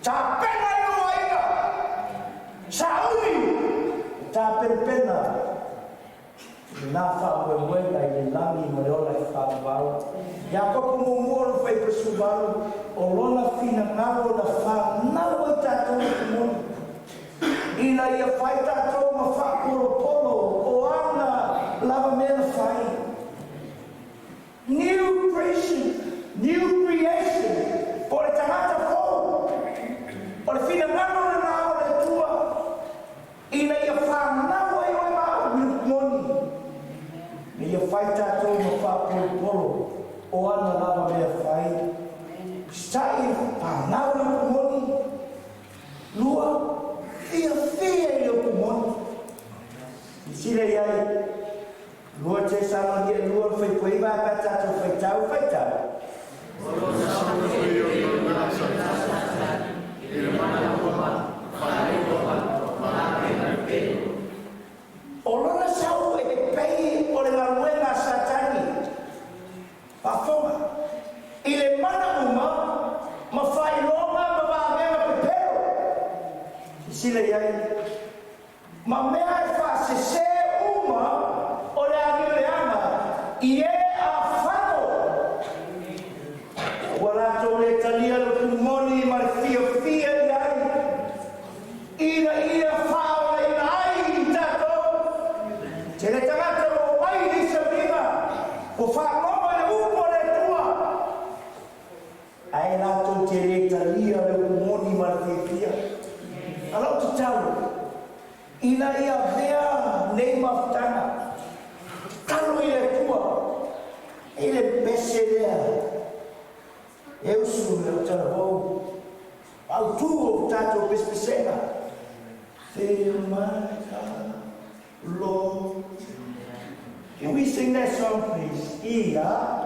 Tā pena i loa ina. Sa uni. Tā pena. Nā whaue i le lami mo le ola i whawau. Ia koko mōmoro whai presuwaru o lona whina ngaro na whanau i tātou i moni. Ina ia whai tātou ma whakoro polo o ana lava mena whai. New creation. Po le tangata whou. O le whina ngaro na ngaro le tua. Ina ia whanau i oi mau i moni. Ia whai tātou ma whakoro polo o ana lava mea whai. Stai Sile iai, lua te sama dia lua fai pui ba ka tatu fai tau. O lona sau e pei o le maruenga satani. Pafonga. I le mana uma, ma fai longa ma vāngenga pepeo. Sile iai, ma mea e whasese uma o le amileanga i e a whano. Wala tō le talia lo kumoni ma le fia iai. Ina whao ina ai tato. Te le tangata o mai ni sa viva. Ko whanoma le upo le tua. Ai lato te le talia lo kumoni ma le fia. Alau te tau. Ina ia vea nei mawtanga. Talo i le tua. E le pese lea. Eu sou o tau. Au tu o tato pespesenga. Lord. Can we sing that song, please? Ia.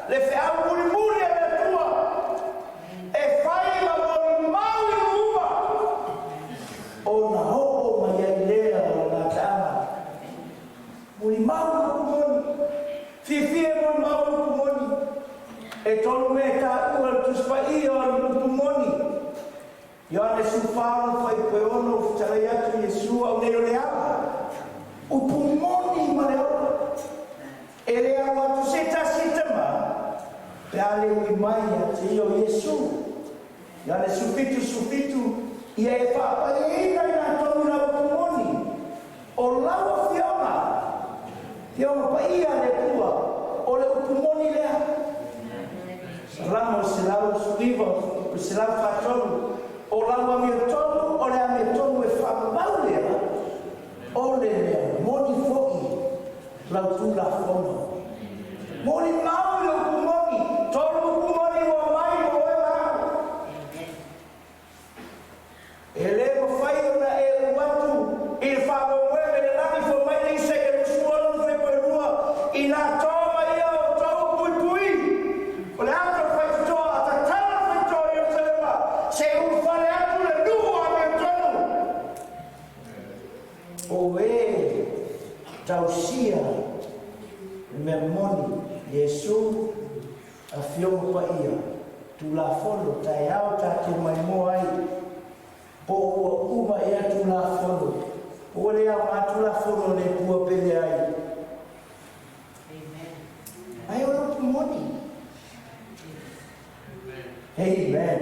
Le fe au muri muri e tua. ua tu spai o pumoni. Ia le sufalo fai peono tala atu Yesu au le ole ama. O pumoni ma le ona. E le au atu se tasi tama. Pe ale ui mai ati o Yesu. Ia le sufitu. Ia e whaapareina i nga tonu na pumoni. O lawa fiona. Fiona pa ia le pua. O le pumoni lea. Ramo se lau suiva, se lau whatonu. O lawa mea tonu, o lea mea tonu e whamau lea. O le lea, moni foki. Lau tu la fono. Moni mau le pumoni. Tonu pumoni wa mai o e lau. E le mo fai ona e watu. I le whamauewe le langi fo mai le isa e lusuanu fe koe rua. I la toma ia o tau pui pui. O le ato fai toa a tatala fai toa i o telema. Se ufale atu le nua me tonu. O e tausia me moni Yesu a fionga pa ia. Tu la fono tai au tatu mai mo ai. Po ua uma ia tu la fono. O le au atu la fono le pua pele ai. Ai o lo pumoni. Amen.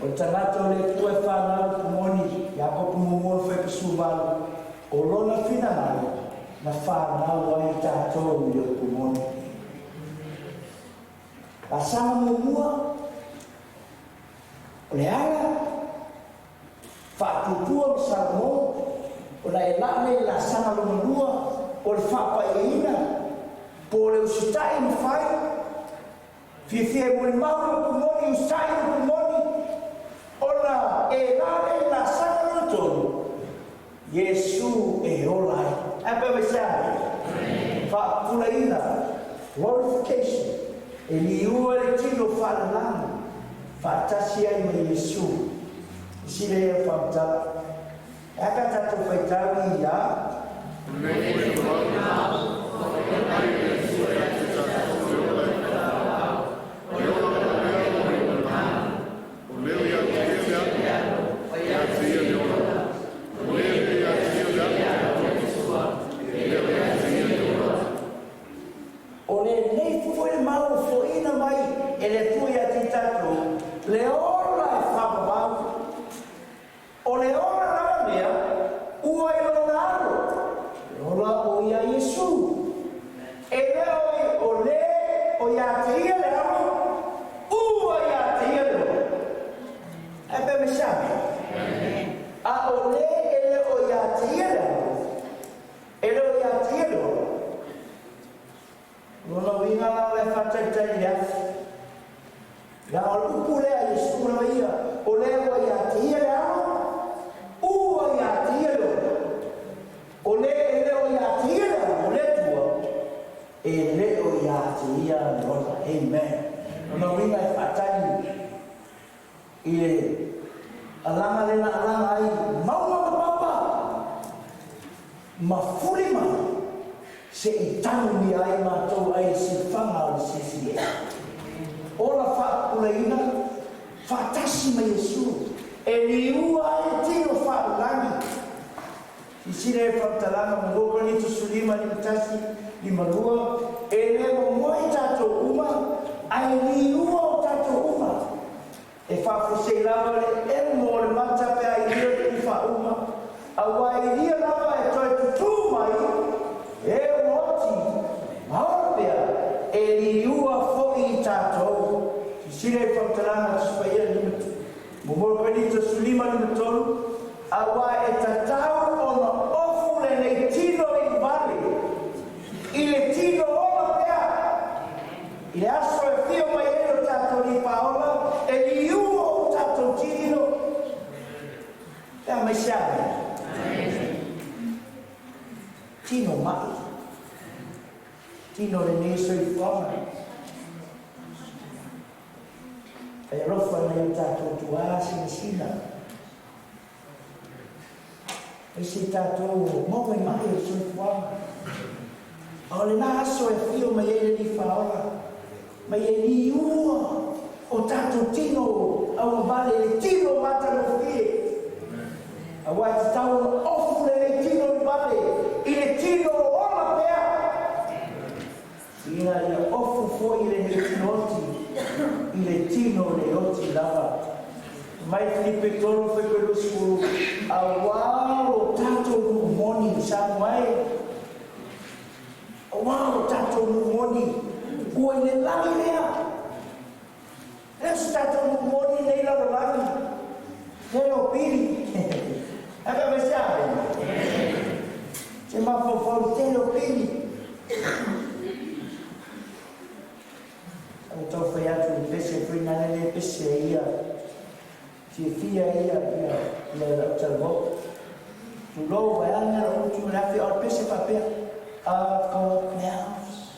O tanato le pua whanau pumoni. Ia ko pumomon fai pasuvalu. O lona fina mai. Na whanau ai tātou i o pumoni. A sama mumua. O le ala. Whatutua Salmo. O la e lane la sama lomanua. O le whapaiina. Po le usitai ni whai. Fie muli mauro pumoni, usitai ni pumoni. O la e lane la sama lomanua. Yesu e olai. Apa besar? Whapulaina. Glorification. E ni ua le tino whanalanga. Whatasi ai me Yesu. Sile e whamtala. Aka tatu whaitawi ia. O le nei foi mau foina mai. E le tui a ti tatu. Le ora e whamamau. O le ora na mea, ua i lona aro. Le ora o ia Yesu. E le o le o ia te ia le aro, ua ia te ia le ora. E pe me sabe. A o le e le o ia te ia le aro. E le o ia te ia le ora. Lona winga la le whataitai ia. Ia o lupu lea Yesu na ia. O le o ia te ia le aro. Ua ia te ia le ora. O le e le o ia te ia le aro. O le tua. E le o ia te ia le ora. Amen. Lona winga e whatai. I le alanga le na alanga ai. Mauma ma papa. Ma furi ma. Se i tanu ni ai mātou ai si whanga o si si e. Ola whaapuleina, whaatasi ma Yesu. E ni ua ai tino whaapulangi. I sine e whaatalanga mo goko ni tusulima ni matasi ni marua. E le mo moi tātou uma, ai ni ua o tātou uma. E whaafusei lava le e mo le matape ai lia ni whauma. Awa i lia lava e toi tutu mai. E woti, maopea, e li ua fo'i tātou. Si sire e whamtalanga tuspaiera ni matu. Mumoro penita sulima ni matolu. Awa e tatau ona ofu le nei tino i vale. I le tino ola pea. I le aso e fio mai ero tātou ni paola. E li ua o tātou tino. Pea mai sabe. Tino mai. Tino le neso i whama. E rofa nei tātou tuāsi ni sina. E si tātou mawe mai o sui whama. O le nā aso e whio mai ele ni whaola. mai e ni ua o tato tino au vale le tino mata no fie a wai te tau no ofu le tino i vale i le tino ola pea ina ia ofu fo i le tino oti i le tino le oti lava mai Filipe tolo fe pelo skulu a wao tato no moni sa mai wow, tato moni, ua i le langi lea. Lea si tato moni nei la langi. Lea o pili. Aka me siawe. Se mafofau te o pili. Au tau fai atu i pese frina nene pese ia. Si fia ia le talvo. Tu lo vai anga la utu na fi o pese papea. I've got mouths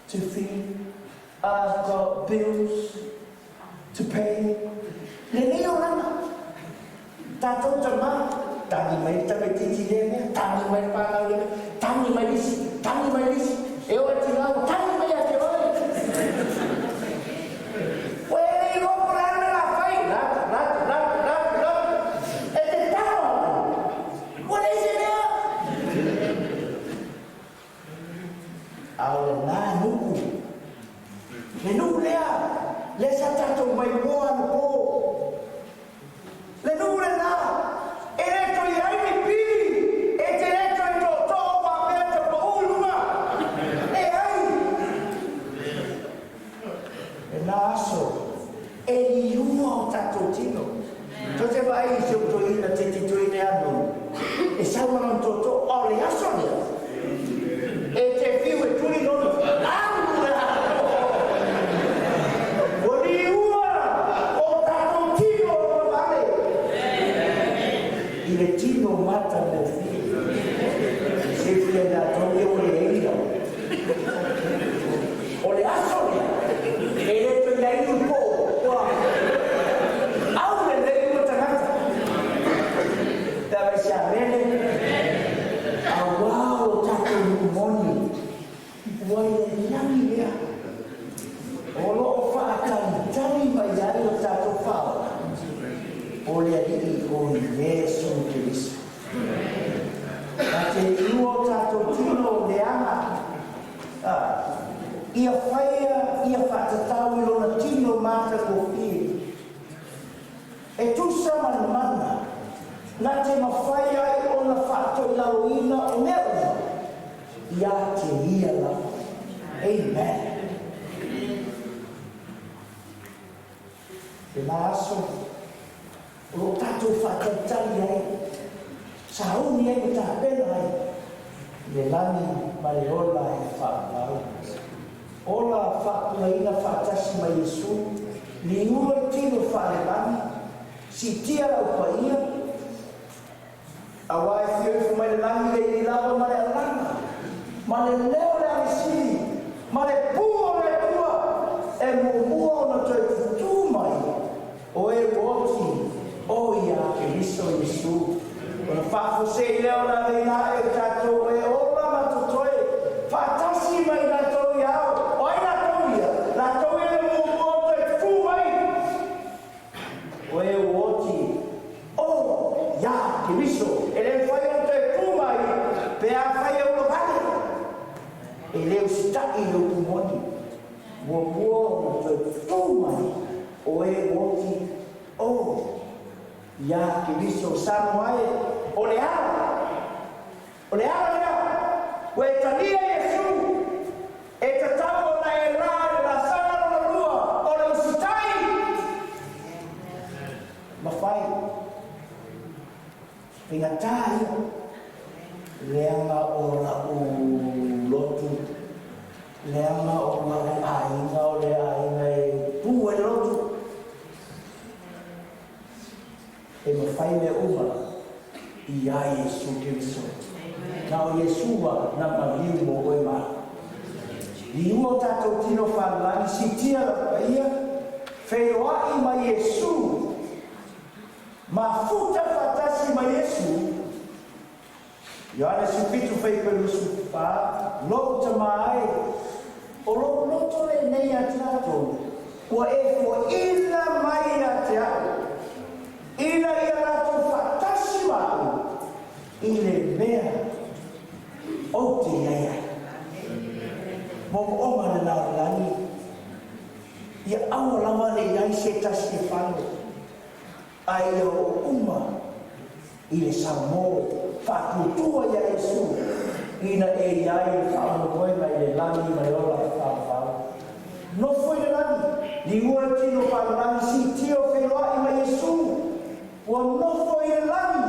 to feed. I've got bills to pay. Nene o rana. Tato tama. Tangi mai tabe titi leme. Tangi mai panga leme. Tangi mai lisi. Tangi mai lisi. Eu ati lau. Tangi mai ate oi. Wele i ropo rana la fai. Lat. E te tau. What is it there? Au na nuku. Le nuku lea. Le sa tato mai moa no po. Le nuku le na. E reto i aini pili. E te reto i to toa pa mea te pa uluma. E ai. E na aso. E ni ua o tato tino. To te vai i se to ina te tito ine anu. E sa wana to to o le aso lea. E te fiu e tui nono. Angura! O ni ua o tato tino o vale. I le tino mata mo fiu. Se fia na tonge o le eira. O le aso lea. E le to ia inu po. Au le le inu tangata. Tawe sia mene. Awao tato moni. Wai le nami lea. O loo whaakari tari mai ai o tato whao. O lea diri o Yesu Christ. A te iuo tato tino le ama. Ia whaia, ia whatatau i lona tino mata ko whiri. E tusa mana. Na te mawhai ai o na whato i lauina o mea. Ia te ia la. Amen. E na aso, o tato whatatai ai. Sa uni ai o tāpena ai. Le lani ma le ola e whakau. Ola whakulaina whatasi mai Yesu. Ni ua i tino whalelani. Si tia au paia. Awa e whio mai le langi le lava ma le alanga. Ma le leo le amisiri. Ma le pua le tua. E mua o na toi futu mai. O e woti. O ia ke liso Yesu. O na whafo se i leo na reina e tato e ola ma tutoe. Whatasi mai na toi au. O ai na toi ia. Na toi e mua o toi futu mai. O e woti. O ia ke liso. E le whai o toi futu mai. Pe a whai o lo vale. E leo stai no kumoni. Mua o toi futu mai. O e woti. O ia ke liso samoae. O le ala. O le ala lea. O e tania Yesu. E te tamo na e rā e la sana na lua. O le usitai. Mawhai. Pinga tai. Leanga o la u lotu. Leanga o la u ainga o le ainga e pu e lotu. E mawhai me uma. I a Yesu Kiriso. Na o Yesua na maliu mo oe maa. I ua tatou tino whanalani si tia la ia. Wheroai ma Yesu. Ma futa whatasi ma Yesu. Ioane si pitu whai perusu wha. Lou ta mai. O loto e nei a tātou. Ua e fo ina mai a te au. Ina i a rātou whatasi mau. I le mea o te iaia. Mo oma le laulani. Ia awa lama le iai se tasi whanu. Ai o uma. I le samo. Whakutua ia Yesu. Ina e iai whamokoe mai le lani mai ola e whawhau. No foi le lani. Ni ua tino whanurani si tio whenua i mai Yesu. Ua no foi le lani.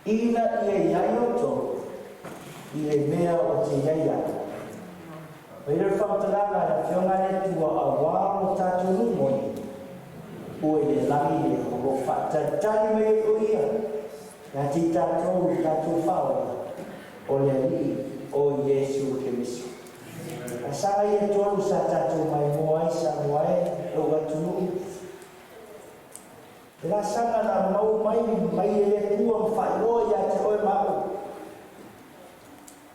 Ina i e iai oto. I e mea o te iaia. Pere whamtaranga na whionga e tua a wāro tātou rumoni. Ue le lani e horo whatatari mei o ia. Nga ti tātou whaua. O le ali o Yesu Kiristo. A sanga i e tolu sa tātou mai moai sa moai o gatunu. E la sanga na mau mai e le tua mwhaeloa ia te oe mau.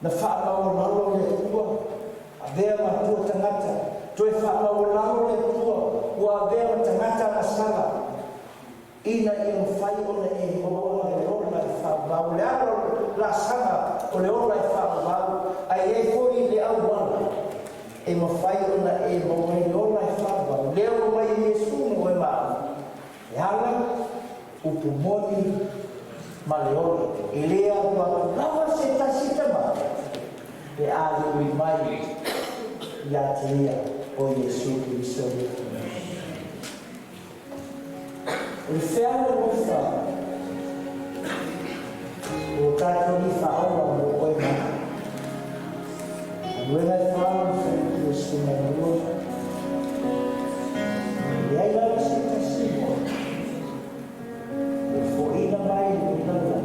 Na whaamau lalo le tua. A vea matua tangata. Toi whaamau lalo le tua. Ua vea tangata na sanga. Ina i mwhai o le e hoa le ola i whaamau. Le aro la sanga o le ola i whaamau. Ai e fōi le au wana. E mwhai o na e hoa le ola i whaamau. Leo mai Yesu mo e maa. E ala upumoni ma le ola. E lea wa lava se tasita maa. E ali ui mai ia te ia o Yesu Kiristo. O wheala o wha o tātou ni whaola o koe maa. A nuenga i whaola whaola o suna rua. E ai lau se tasi mo. O fo ina mai o ina lau.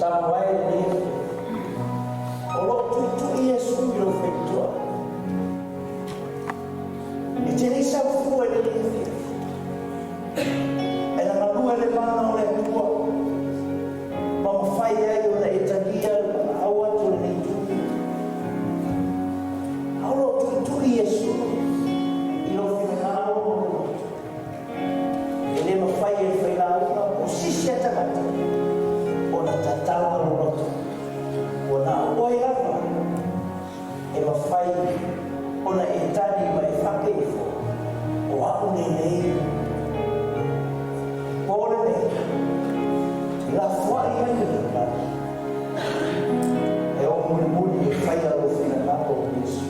Sampai ni, kalau tutu Yesus Iterisa ufua ele lifi. Ela malua ele mana ole tua. Mama fai ai ona etagia awa tu le tu. Aulo tu Yesu. Ilo finalo. Ele ma fai ele fai la o sisi atakata. Ona tatawa roto. Ona oi lava. E ma fai ona etani mai fakefo. O aku nei. Pole nei. La foi mai la. E o murmuri e fai a lufina na o Yesu.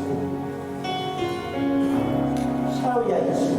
Sao ya Yesu.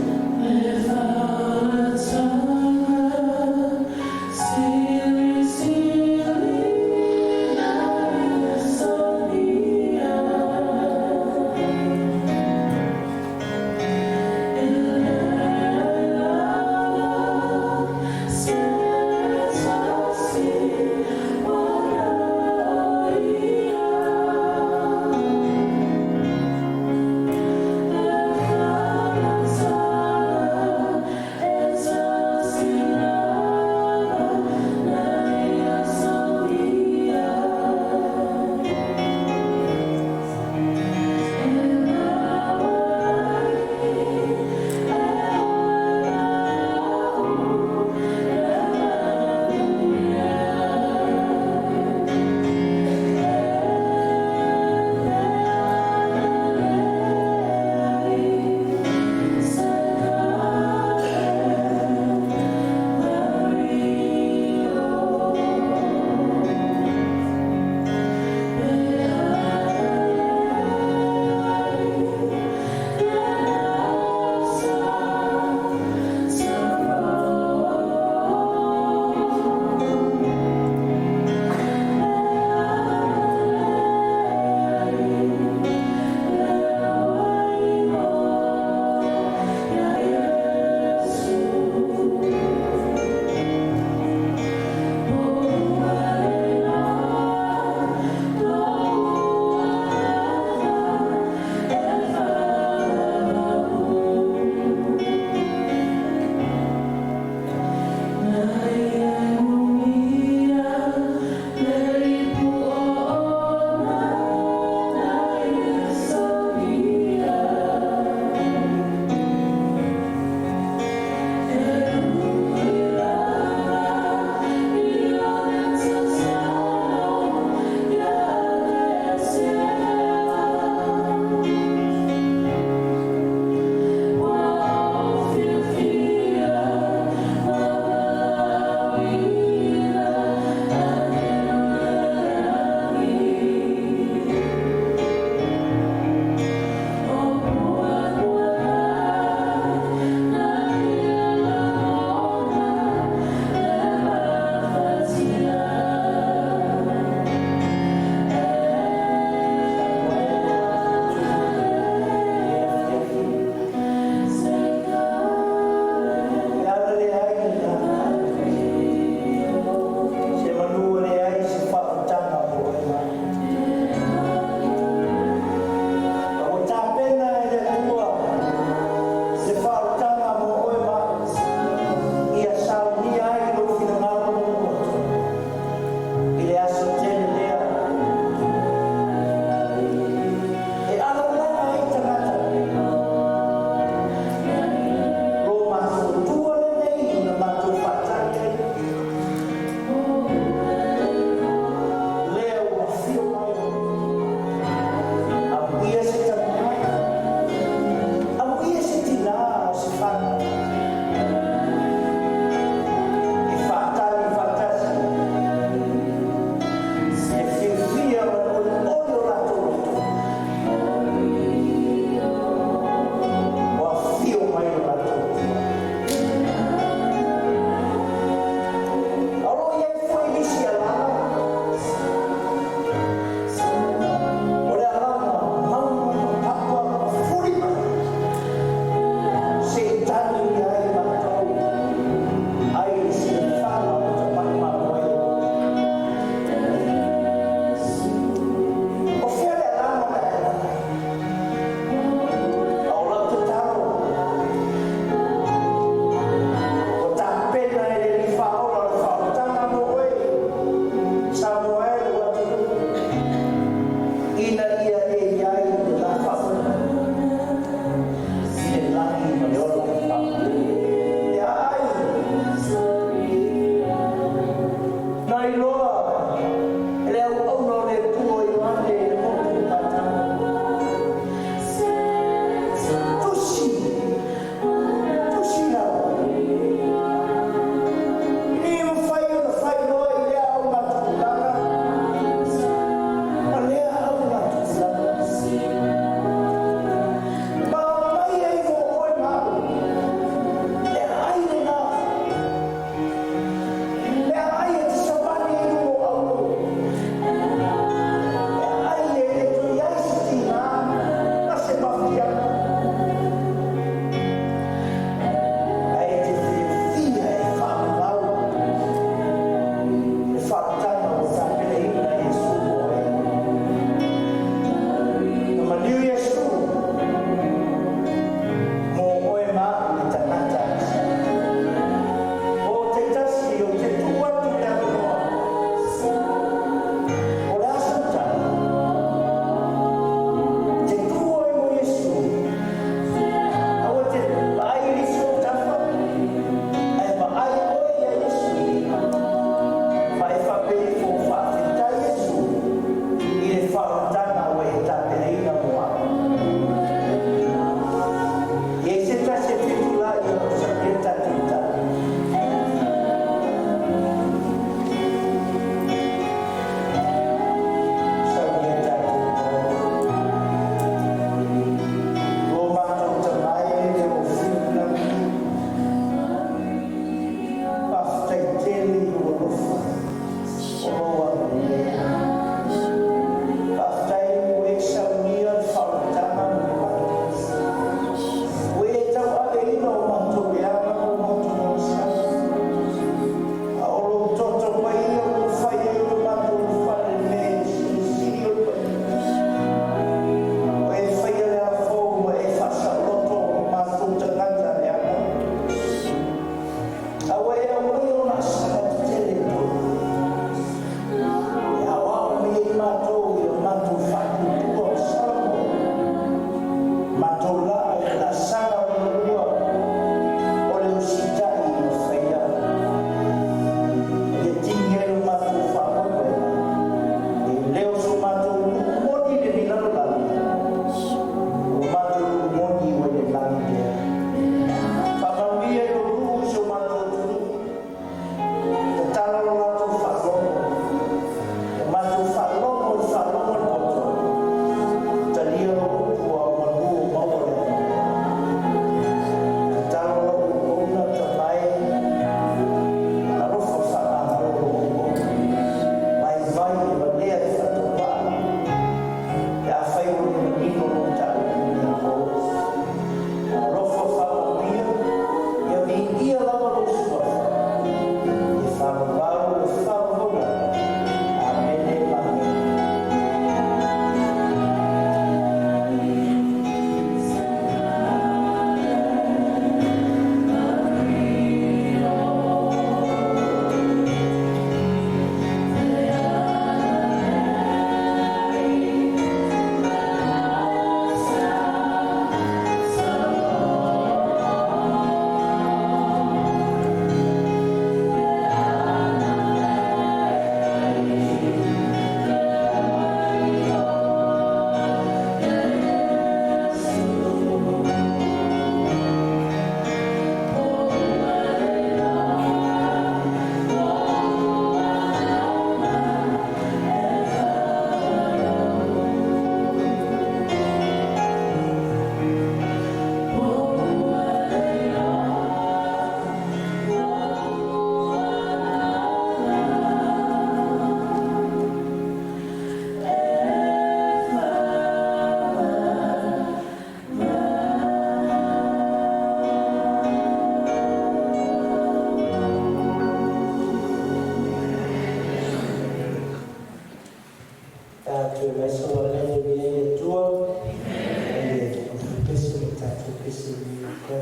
pesi ni ko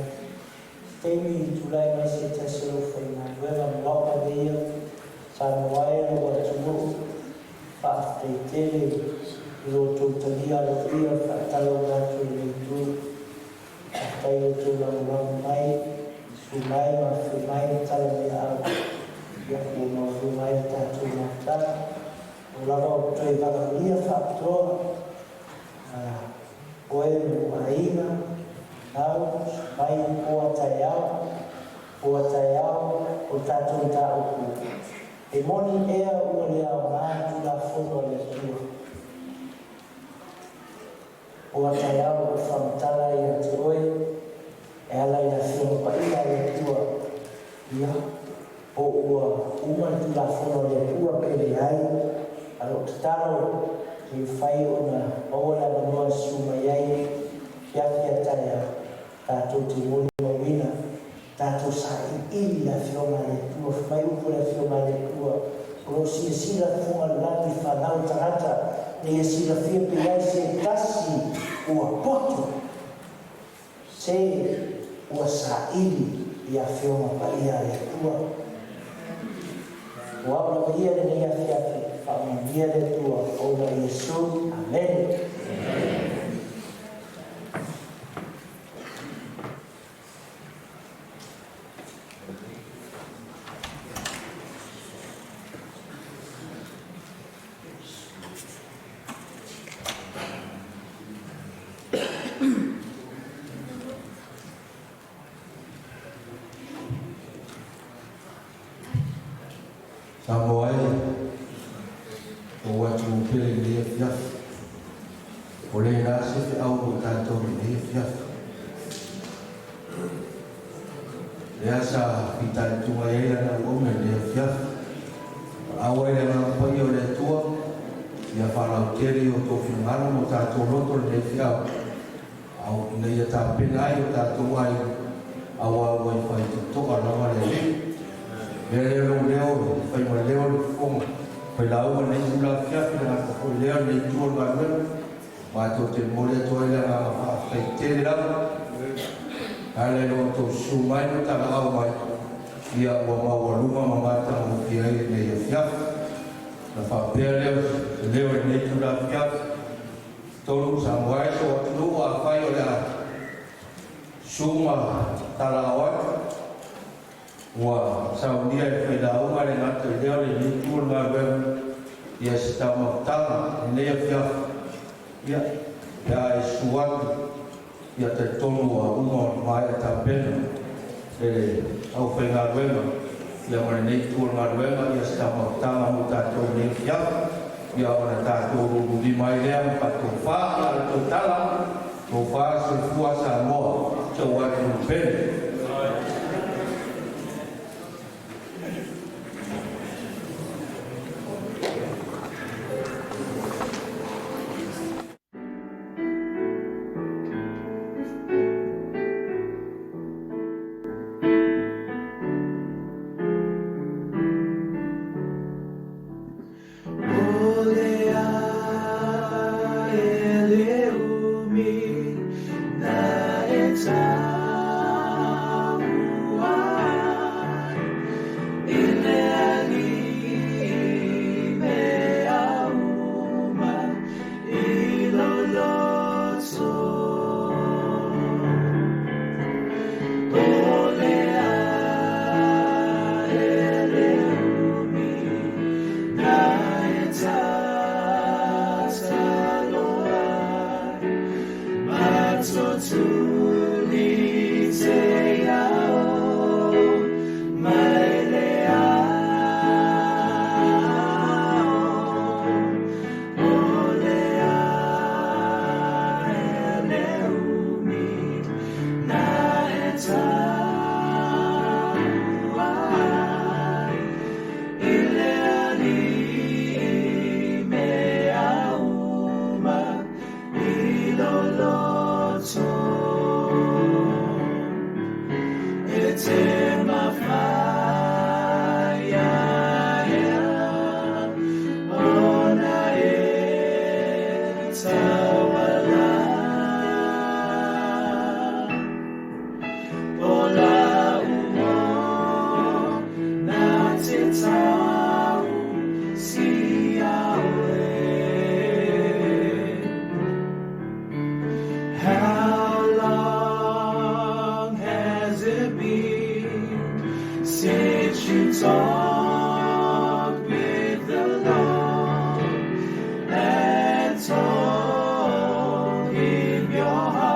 temi tulai mai se taselo foi na wela mloka dia sa moai no watu fa tele lo totalia lo ia fa talo na tu ni tu tai tu la mai sumai ma sumai talo ni a ya ko no sumai ta tu na ta la ro tre va ia fa tro oe maina au mai o taiao o tātou tāuku. E moni ea ua lea o mātu la whono le tua. O taiao o whamtala i a te oe, e ala i a whio paia le tua. Ia, o ua umatu la whono le tua pere ai, alo te taro, ke whai o na ola na noa suma iai, kia taia, tātou te moni o wina, tātou sa i la whioma le tua, whai upo la whioma le tua, o si sila whunga lati whanau tarata, ne e sila whia pe ai se tasi ua poto, se ua sa i a whioma pa ia le tua. Ua ula ia le nei a whiafi, Dia le tua o na Yesu. Amen. Samoai o watu pele le fiaf o le nasi fi au o tātou le fiaf le asa ki tātou ai ana o me le fiaf awa ele na pai o le tua ia whanau keri o tō whingara mo tātou roto le fiaf au ina ia tā pena ai o tātou ai awa wai whai tutoka rawa le le leo whai ma leo le fonga Pai lau ma nei ula fiafi na ko lea nei tua ngana ma to te mole to ile na fa te la ale no to sumai no ta au mai ia wa ma wa luma ma mata mo ki ai nei fiafi na fa pele leo nei ula fiafi to lu sa mai so lu a fai o la suma talawa wa saudia e fai lau ma le ngata i leo le nitur ma wem ia sita mautanga i lea fia ia e suatu ia te tonu a uma mai e ta pena e au fai ngā wema ia ma le nitur ma wema ia sita mautanga mo tātou le fia ia o na tātou rubi mai lea pato wha ia to tala to wha se fua sa moa so watu pena to song with the Lord and told him your heart.